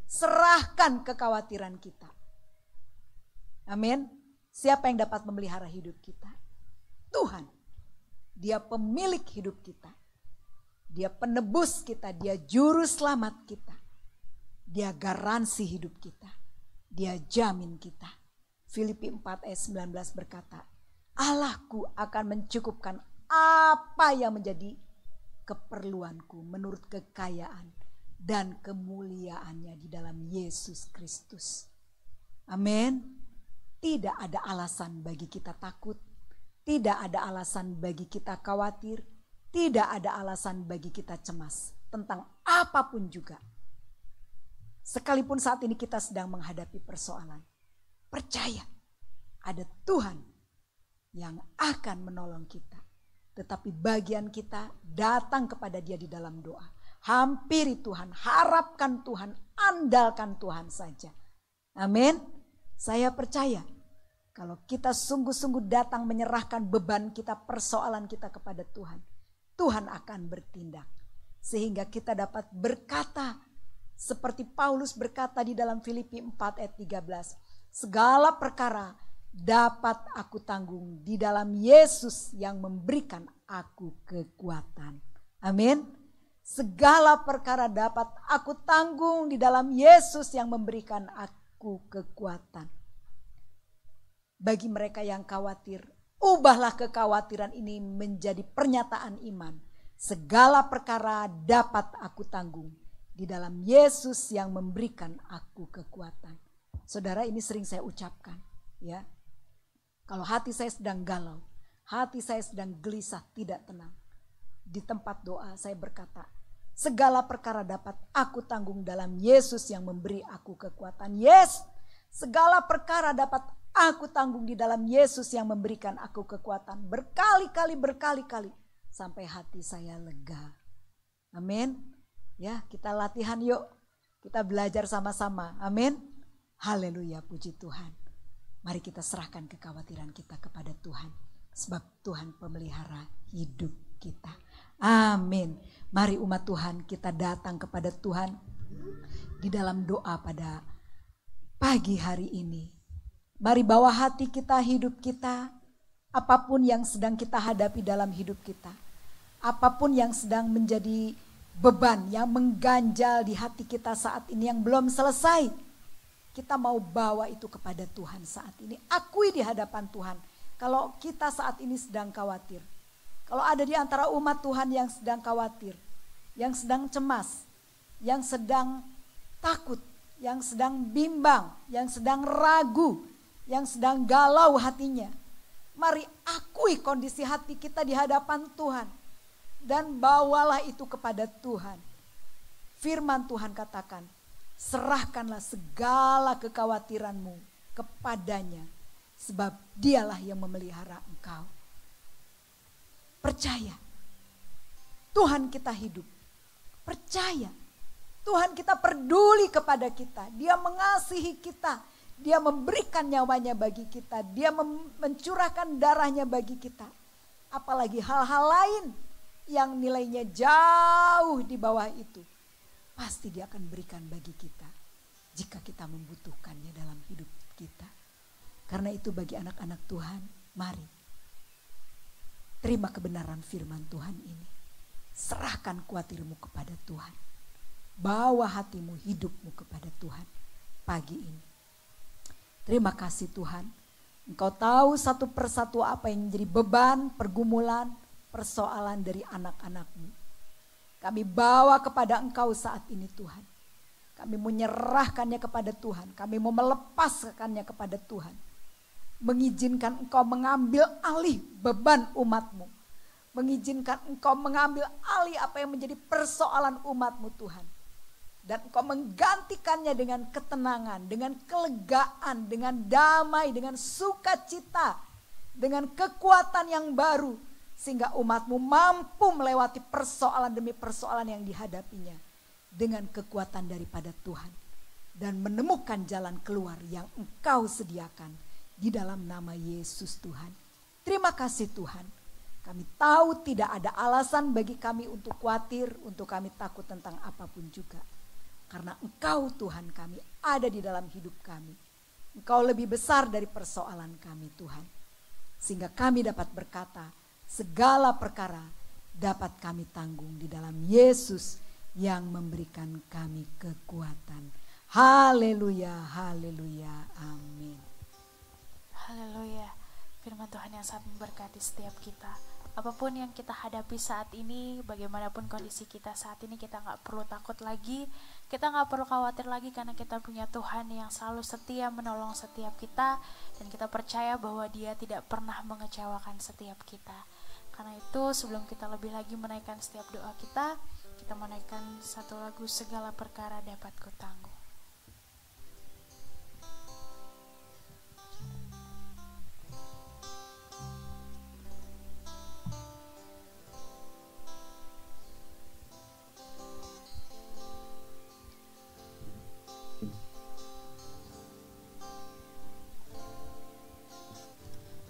S2: Serahkan kekhawatiran kita. Amin. Siapa yang dapat memelihara hidup kita? Tuhan. Dia pemilik hidup kita. Dia penebus kita. Dia juru selamat kita. Dia garansi hidup kita. Dia jamin kita. Filipi 4 ayat 19 berkata, Allahku akan mencukupkan apa yang menjadi keperluanku menurut kekayaan dan kemuliaannya di dalam Yesus Kristus. Amin. Tidak ada alasan bagi kita takut. Tidak ada alasan bagi kita khawatir. Tidak ada alasan bagi kita cemas tentang apapun juga. Sekalipun saat ini kita sedang menghadapi persoalan, percaya ada Tuhan yang akan menolong kita. Tetapi bagian kita datang kepada Dia di dalam doa. Hampiri Tuhan, harapkan Tuhan, andalkan Tuhan saja. Amin. Saya percaya kalau kita sungguh-sungguh datang menyerahkan beban kita, persoalan kita kepada Tuhan, Tuhan akan bertindak. Sehingga kita dapat berkata seperti Paulus berkata di dalam Filipi 4 ayat 13. Segala perkara dapat aku tanggung di dalam Yesus yang memberikan aku kekuatan. Amin. Segala perkara dapat aku tanggung di dalam Yesus yang memberikan aku kekuatan. Bagi mereka yang khawatir, ubahlah kekhawatiran ini menjadi pernyataan iman. Segala perkara dapat aku tanggung di dalam Yesus yang memberikan aku kekuatan. Saudara, ini sering saya ucapkan, ya. Kalau hati saya sedang galau, hati saya sedang gelisah, tidak tenang. Di tempat doa saya berkata, segala perkara dapat aku tanggung dalam Yesus yang memberi aku kekuatan. Yes, segala perkara dapat aku tanggung di dalam Yesus yang memberikan aku kekuatan. Berkali-kali sampai hati saya lega. Amin. Ya, kita latihan yuk. Kita belajar sama-sama. Amin. Haleluya, puji Tuhan. Mari kita serahkan kekhawatiran kita kepada Tuhan. Sebab Tuhan pemelihara hidup kita. Amin. Mari umat Tuhan kita datang kepada Tuhan di dalam doa pada pagi hari ini. Mari bawa hati kita, hidup kita, apapun yang sedang kita hadapi dalam hidup kita. Apapun yang sedang menjadi beban yang mengganjal di hati kita saat ini yang belum selesai. Kita mau bawa itu kepada Tuhan saat ini. Akui di hadapan Tuhan. Kalau kita saat ini sedang khawatir. Kalau ada di antara umat Tuhan yang sedang khawatir. Yang sedang cemas. Yang sedang takut. Yang sedang bimbang. Yang sedang ragu. Yang sedang galau hatinya. Mari akui kondisi hati kita di hadapan Tuhan. Dan bawalah itu kepada Tuhan. Firman Tuhan katakan, serahkanlah segala kekhawatiranmu kepadanya, sebab Dialah yang memelihara engkau. Percaya, Tuhan kita hidup. Percaya, Tuhan kita peduli kepada kita. Dia mengasihi kita. Dia memberikan nyawanya bagi kita. Dia mencurahkan darahnya bagi kita. Apalagi hal-hal lain yang nilainya jauh di bawah itu. Pasti Dia akan berikan bagi kita jika kita membutuhkannya dalam hidup kita. Karena itu bagi anak-anak Tuhan, mari terima kebenaran firman Tuhan ini. Serahkan khawatirmu kepada Tuhan. Bawa hatimu, hidupmu kepada Tuhan pagi ini. Terima kasih Tuhan. Engkau tahu satu persatu apa yang menjadi beban, pergumulan, persoalan dari anak-anak-Mu. Kami bawa kepada Engkau saat ini Tuhan. Kami menyerahkannya kepada Tuhan. Kami mau melepaskannya kepada Tuhan. Mengizinkan Engkau mengambil alih beban umat-Mu. Mengizinkan Engkau mengambil alih apa yang menjadi persoalan umat-Mu Tuhan. Dan Engkau menggantikannya dengan ketenangan, dengan kelegaan, dengan damai, dengan sukacita, dengan kekuatan yang baru. Sehingga umat-Mu mampu melewati persoalan demi persoalan yang dihadapinya. Dengan kekuatan daripada Tuhan. Dan menemukan jalan keluar yang Engkau sediakan di dalam nama Yesus Tuhan. Terima kasih Tuhan. Kami tahu tidak ada alasan bagi kami untuk khawatir, untuk kami takut tentang apapun juga. Karena Engkau Tuhan kami ada di dalam hidup kami. Engkau lebih besar dari persoalan kami Tuhan. Sehingga kami dapat berkata, segala perkara dapat kami tanggung di dalam Yesus yang memberikan kami kekuatan. Haleluya, haleluya, amin.
S1: Haleluya. Firman Tuhan yang sangat memberkati setiap kita. Apapun yang kita hadapi saat ini, bagaimanapun kondisi kita saat ini, kita gak perlu takut lagi, kita gak perlu khawatir lagi, karena kita punya Tuhan yang selalu setia menolong setiap kita, dan kita percaya bahwa Dia tidak pernah mengecewakan setiap kita. Karena itu sebelum kita lebih lagi menaikkan setiap doa kita menaikkan satu lagu, segala perkara dapat kutanggung.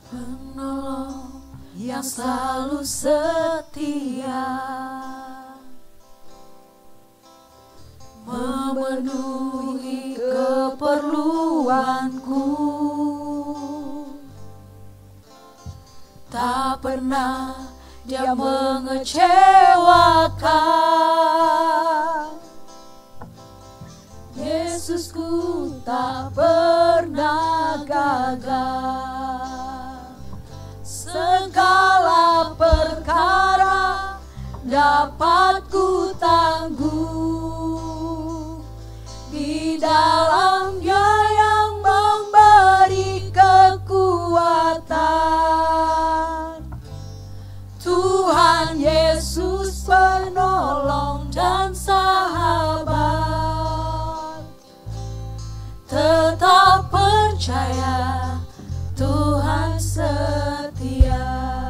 S3: Penolong yang selalu setia, memenuhi keperluanku, tak pernah Dia mengecewakan. Yesusku tak pernah gagal. Segala perkara dapat ku tanggung di dalam-Nya yang memberi kekuatan. Tuhan Yesus penolong dan sahabat, tetap percaya Tuhan setia.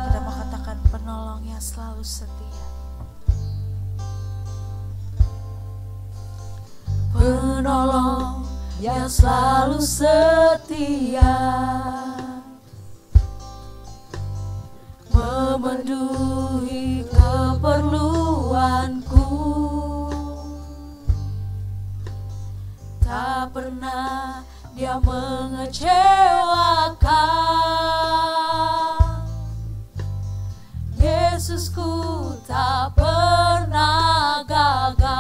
S1: Kita mau katakan penolong yang selalu setia.
S3: Penolong yang selalu setia, memenuhi keperluanku, tak pernah Dia mengecewakan. Yesusku tak pernah gagal.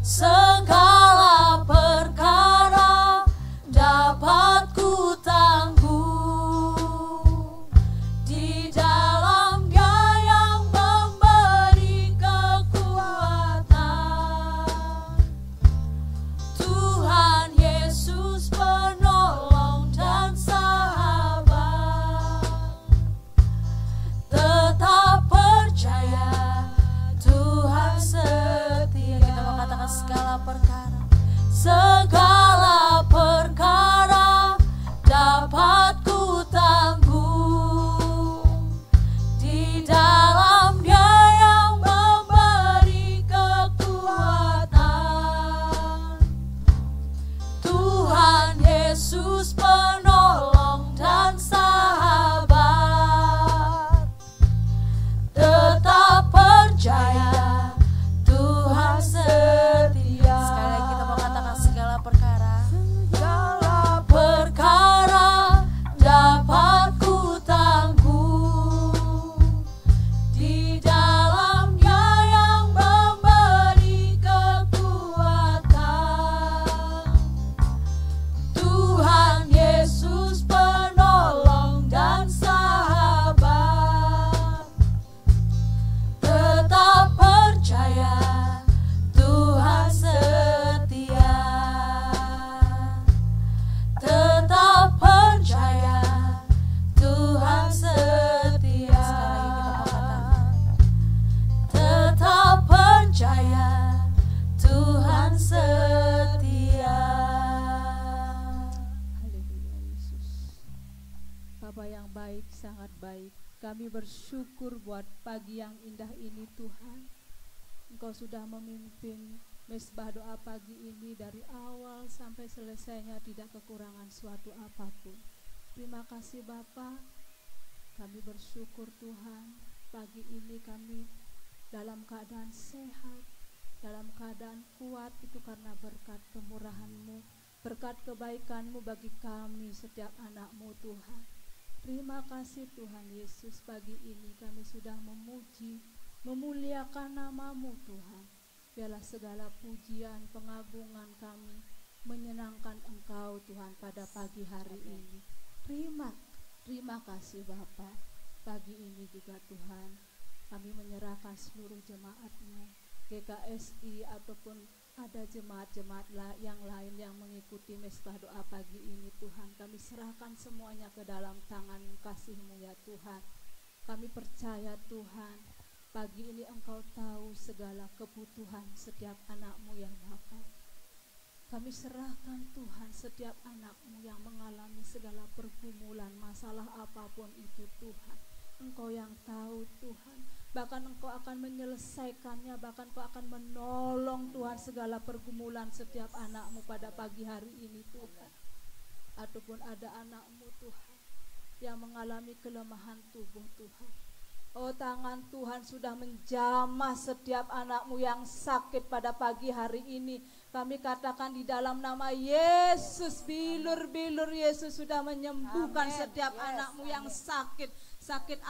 S3: Segala perkara dapat ku tanggung di dalam-Nya yang memberi kekuatan. Tuhan Yesus penolong dan sahabat, tetap
S4: baik. Kami bersyukur buat pagi yang indah ini Tuhan. Engkau sudah memimpin mesbah doa pagi ini dari awal sampai selesainya tidak kekurangan suatu apapun. Terima kasih Bapa. Kami bersyukur Tuhan, pagi ini kami dalam keadaan sehat, dalam keadaan kuat, itu karena berkat kemurahan-Mu, berkat kebaikan-Mu bagi kami setiap anak-Mu Tuhan. Terima kasih Tuhan Yesus, pagi ini kami sudah memuji, memuliakan nama-Mu Tuhan. Biarlah segala pujian, pengagungan kami menyenangkan Engkau Tuhan pada pagi hari ini. Terima kasih Bapa. Pagi ini juga Tuhan, kami menyerahkan seluruh jemaat-Mu, GKSI ataupun ada jemaat-jemaat yang lain yang mengikuti mesbah doa pagi ini Tuhan. Kami serahkan semuanya ke dalam tangan kasih-Mu ya Tuhan. Kami percaya Tuhan, pagi ini Engkau tahu segala kebutuhan setiap anak-Mu ya Bapa. Kami serahkan Tuhan setiap anak-Mu yang mengalami segala pergumulan, masalah apapun itu Tuhan. Engkau yang tahu Tuhan, bahkan Engkau akan menyelesaikannya, bahkan Engkau akan menolong Tuhan segala pergumulan setiap anak-Mu pada pagi hari ini Tuhan. Ataupun ada anak-Mu Tuhan yang mengalami kelemahan tubuh Tuhan. Oh, tangan Tuhan sudah menjamah setiap anak-Mu yang sakit pada pagi hari ini. Kami katakan di dalam nama Yesus, bilur-bilur Yesus sudah menyembuhkan setiap anak-Mu yang sakit. Sakit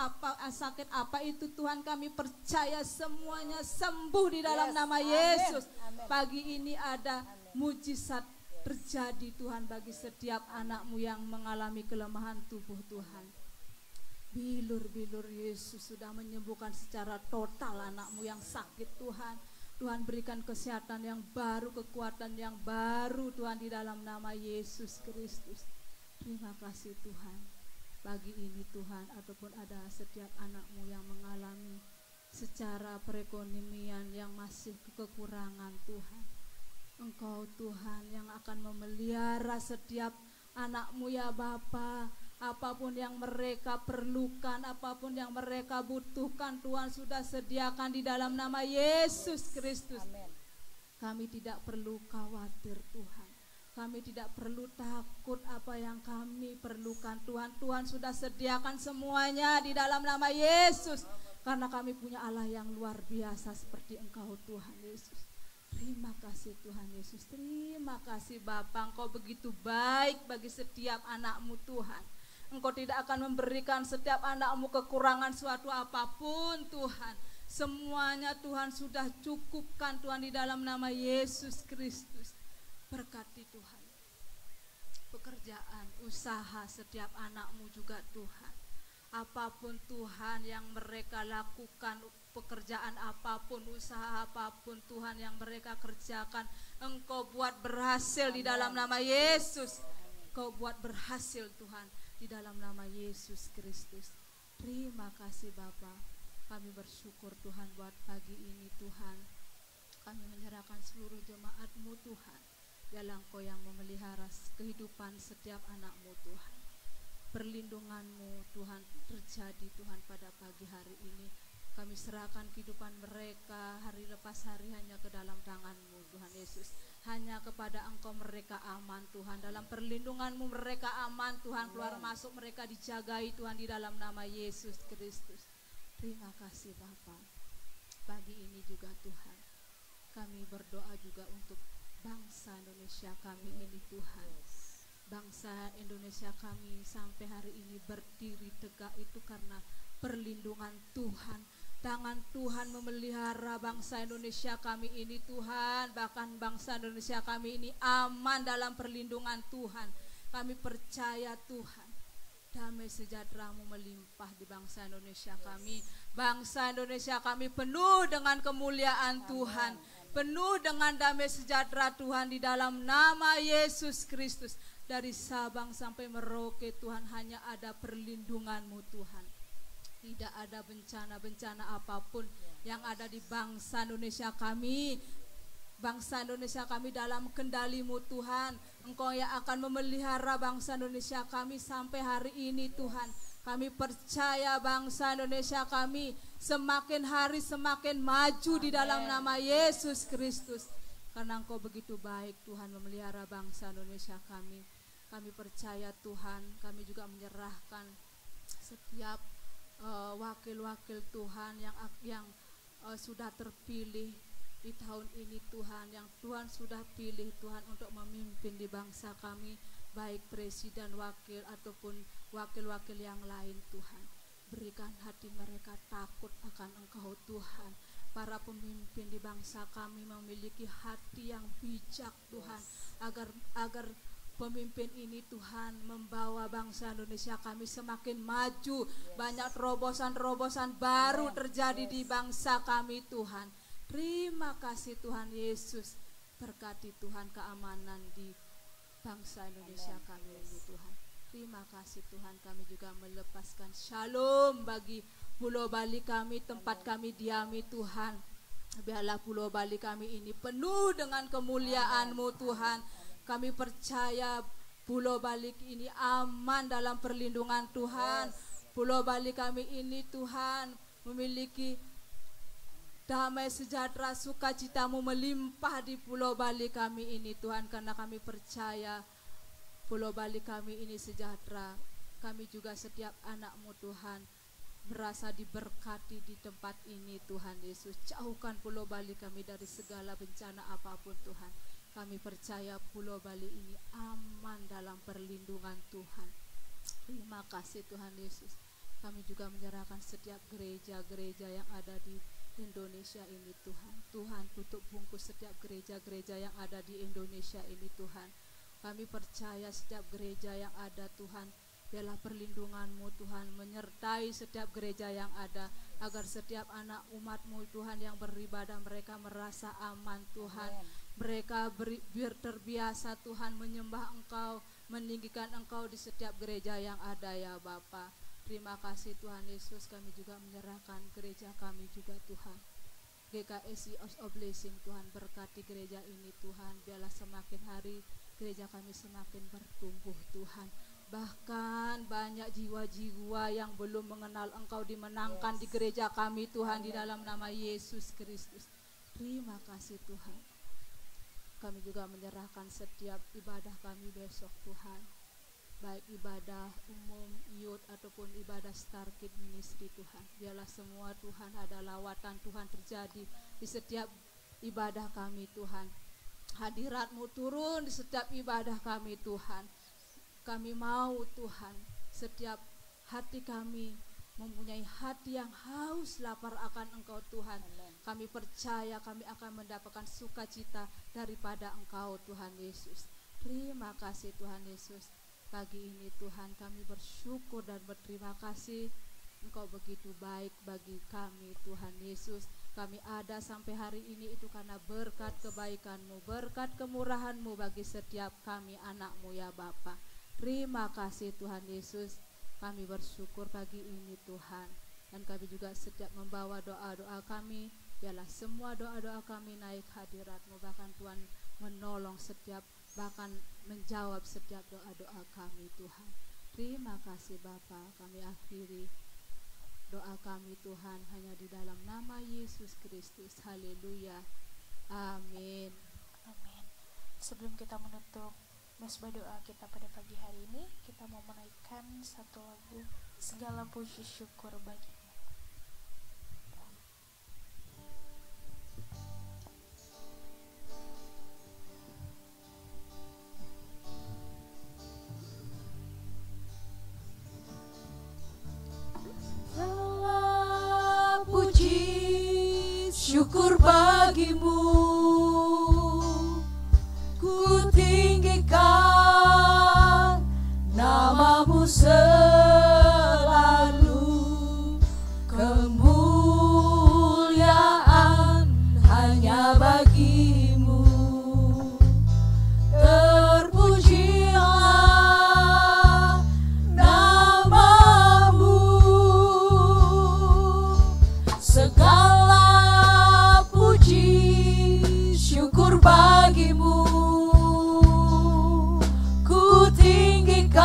S4: apa itu Tuhan, kami percaya semuanya sembuh di dalam nama Yesus. Pagi ini ada mujizat terjadi Tuhan bagi setiap anak-Mu yang mengalami kelemahan tubuh Tuhan. Bilur-bilur Yesus sudah menyembuhkan secara total anak-Mu yang sakit Tuhan. Tuhan berikan kesehatan yang baru, kekuatan yang baru Tuhan di dalam nama Yesus Kristus. Terima kasih Tuhan. Pagi ini Tuhan, ataupun ada setiap anak-Mu yang mengalami secara perekonomian yang masih kekurangan Tuhan. Engkau Tuhan yang akan memelihara setiap anak-Mu ya Bapa. Apapun yang mereka perlukan, apapun yang mereka butuhkan, Tuhan sudah sediakan di dalam nama Yesus Kristus. Kami tidak perlu khawatir Tuhan. Kami tidak perlu takut apa yang kami perlukan Tuhan. Tuhan sudah sediakan semuanya di dalam nama Yesus. Karena kami punya Allah yang luar biasa seperti Engkau Tuhan Yesus. Terima kasih Tuhan Yesus. Terima kasih Bapa, Engkau begitu baik bagi setiap anak-Mu Tuhan. Engkau tidak akan memberikan setiap anak-Mu kekurangan suatu apapun Tuhan. Semuanya Tuhan sudah cukupkan Tuhan di dalam nama Yesus Kristus. Berkati Tuhan pekerjaan, usaha setiap anak-Mu juga Tuhan. Apapun Tuhan yang mereka lakukan, pekerjaan apapun, usaha apapun Tuhan yang mereka kerjakan, Engkau buat berhasil di dalam nama Yesus. Engkau buat berhasil Tuhan di dalam nama Yesus Kristus. Terima kasih Bapa. Kami bersyukur Tuhan buat pagi ini Tuhan. Kami menyerahkan seluruh jemaat-Mu Tuhan. Biarlah Engkau yang memelihara kehidupan setiap anak-Mu Tuhan. Perlindungan-Mu Tuhan terjadi Tuhan pada pagi hari ini. Kami serahkan kehidupan mereka hari lepas hari hanya ke dalam tangan-Mu Tuhan Yesus. Hanya kepada Engkau mereka aman Tuhan. Dalam perlindungan-Mu mereka aman Tuhan. Keluar masuk mereka dijagai Tuhan di dalam nama Yesus Kristus. Terima kasih Bapa. Pagi ini juga Tuhan, kami berdoa juga untuk bangsa Indonesia kami ini Tuhan. Bangsa Indonesia kami sampai hari ini berdiri tegak itu karena perlindungan Tuhan. Tangan Tuhan memelihara bangsa Indonesia kami ini Tuhan. Bahkan bangsa Indonesia kami ini aman dalam perlindungan Tuhan. Kami percaya Tuhan, damai sejahtera-Mu melimpah di bangsa Indonesia kami. Bangsa Indonesia kami penuh dengan kemuliaan Tuhan. Penuh dengan damai sejahtera Tuhan di dalam nama Yesus Kristus. Dari Sabang sampai Merauke Tuhan hanya ada perlindungan-Mu Tuhan. Tidak ada bencana-bencana apapun yang ada di bangsa Indonesia kami. Bangsa Indonesia kami dalam kendali-Mu Tuhan. Engkau yang akan memelihara bangsa Indonesia kami sampai hari ini Tuhan. Kami percaya bangsa Indonesia kami semakin hari semakin maju di dalam nama Yesus Kristus. Karena Engkau begitu baik Tuhan memelihara bangsa Indonesia kami. Kami percaya Tuhan, kami juga menyerahkan setiap wakil-wakil Tuhan yang sudah terpilih di tahun ini Tuhan, yang Tuhan sudah pilih Tuhan untuk memimpin di bangsa kami, baik presiden, wakil ataupun wakil-wakil yang lain Tuhan. Berikan hati mereka takut akan Engkau Tuhan. Para pemimpin di bangsa kami memiliki hati yang bijak Tuhan, agar pemimpin ini Tuhan membawa bangsa Indonesia kami semakin maju. Banyak terobosan-terobosan baru terjadi di bangsa kami Tuhan. Terima kasih Tuhan Yesus. Berkati Tuhan keamanan di bangsa Indonesia kami ini Tuhan. Terima kasih Tuhan, kami juga melepaskan shalom bagi Pulau Bali kami, tempat kami diami Tuhan. Biarlah Pulau Bali kami ini penuh dengan kemuliaan-Mu Tuhan. Kami percaya Pulau Bali ini aman dalam perlindungan Tuhan. Pulau Bali kami ini Tuhan memiliki damai sejahtera, sukacita-Mu melimpah di Pulau Bali kami ini Tuhan. Karena kami percaya Pulau Bali kami ini sejahtera. Kami juga setiap anak-Mu Tuhan merasa diberkati di tempat ini Tuhan Yesus. Jauhkan Pulau Bali kami dari segala bencana apapun Tuhan. Kami percaya Pulau Bali ini aman dalam perlindungan Tuhan. Terima kasih Tuhan Yesus. Kami juga menyerahkan setiap gereja-gereja yang ada di Indonesia ini Tuhan. Tuhan tutup bungkus setiap gereja-gereja yang ada di Indonesia ini Tuhan. Kami percaya setiap gereja yang ada Tuhan, biarlah perlindungan-Mu Tuhan menyertai setiap gereja yang ada, agar setiap anak umat-Mu Tuhan yang beribadah mereka merasa aman Tuhan. Mereka terbiasa Tuhan menyembah Engkau, meninggikan Engkau di setiap gereja yang ada ya Bapa. Terima kasih Tuhan Yesus. Kami juga menyerahkan gereja kami juga Tuhan, GKSI of Blessing Tuhan. Berkati gereja ini Tuhan, biarlah semakin hari gereja kami semakin bertumbuh Tuhan. Bahkan banyak jiwa-jiwa yang belum mengenal Engkau dimenangkan di gereja kami Tuhan, di dalam nama Yesus Kristus. Terima kasih Tuhan. Kami juga menyerahkan setiap ibadah kami besok Tuhan, baik ibadah umum, youth ataupun ibadah Star Kid Ministry Tuhan. Biarlah semua Tuhan ada lawatan Tuhan terjadi di setiap ibadah kami Tuhan. Hadirat-Mu turun di setiap ibadah kami Tuhan. Kami mau Tuhan setiap hati kami mempunyai hati yang haus lapar akan Engkau Tuhan. Kami percaya kami akan mendapatkan sukacita daripada Engkau Tuhan Yesus. Terima kasih Tuhan Yesus. Pagi ini Tuhan kami bersyukur dan berterima kasih. Engkau begitu baik bagi kami Tuhan Yesus. Kami ada sampai hari ini itu karena berkat kebaikan-Mu, berkat kemurahan-Mu bagi setiap kami anak-Mu ya Bapa. Terima kasih Tuhan Yesus. Kami bersyukur pagi ini Tuhan. Dan kami juga setiap membawa doa-doa kami, biarlah semua doa-doa kami naik hadirat-Mu. Bahkan Tuhan menolong setiap, bahkan menjawab setiap doa-doa kami Tuhan. Terima kasih Bapa. Kami akhiri doa kami Tuhan hanya di dalam nama Yesus Kristus. Haleluya. Amin.
S1: Amin. Sebelum kita menutup mesbah doa kita pada pagi hari ini, kita mau menaikkan satu lagu Segala Puji Syukur Bagimu.
S3: Segala puji syukur bagimu, ku tinggikan nama-Mu selalu. Kemuliaan hanya bagi-Mu. Terpujilah nama-Mu. Segala puji syukur bagi-Mu, ku tinggikan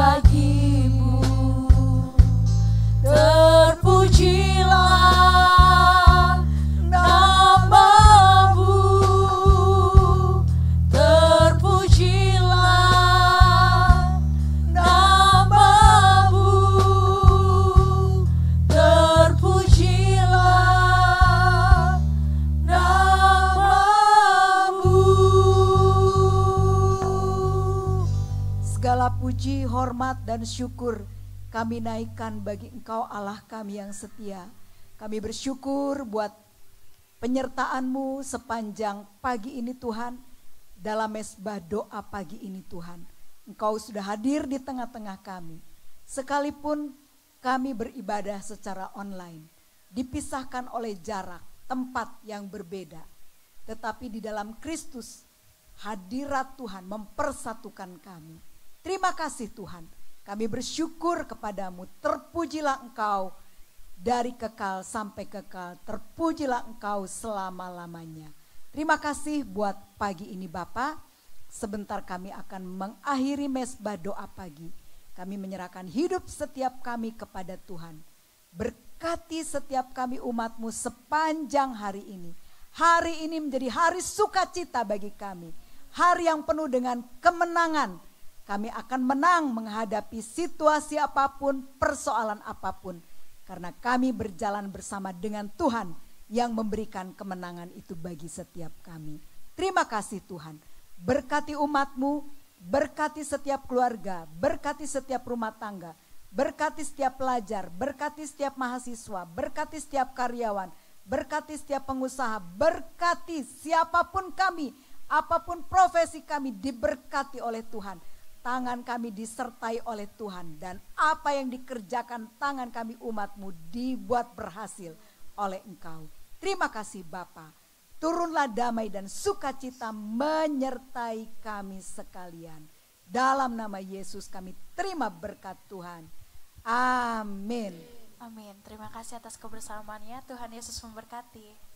S3: bagimu. Terpujilah namamu, terpujilah namamu, terpujilah namamu.
S2: Segala puji, hormat, dan syukur kami naikkan bagi Engkau Allah kami yang setia. Kami bersyukur buat penyertaan-Mu sepanjang pagi ini Tuhan. Dalam mesbah doa pagi ini Tuhan, Engkau sudah hadir di tengah-tengah kami. Sekalipun kami beribadah secara online, dipisahkan oleh jarak, tempat yang berbeda. Tetapi di dalam Kristus, hadirat Tuhan mempersatukan kami. Terima kasih Tuhan. Kami bersyukur kepadamu, terpujilah Engkau dari kekal sampai kekal, terpujilah Engkau selama-lamanya. Terima kasih buat pagi ini Bapa. Sebentar kami akan mengakhiri mesbah doa pagi. Kami menyerahkan hidup setiap kami kepada Tuhan. Berkati setiap kami umat-Mu sepanjang hari ini. Hari ini menjadi hari sukacita bagi kami. Hari yang penuh dengan kemenangan. Kami akan menang menghadapi situasi apapun, persoalan apapun. Karena kami berjalan bersama dengan Tuhan yang memberikan kemenangan itu bagi setiap kami. Terima kasih Tuhan. Berkati umat-Mu, berkati setiap keluarga, berkati setiap rumah tangga, berkati setiap pelajar, berkati setiap mahasiswa, berkati setiap karyawan, berkati setiap pengusaha, berkati siapapun kami, apapun profesi kami diberkati oleh Tuhan. Tangan kami disertai oleh Tuhan dan apa yang dikerjakan tangan kami umat-Mu dibuat berhasil oleh Engkau. Terima kasih Bapa. Turunlah damai dan sukacita menyertai kami sekalian. Dalam nama Yesus kami terima berkat Tuhan. Amin.
S1: Amin. Terima kasih atas kebersamaannya. Tuhan Yesus memberkati.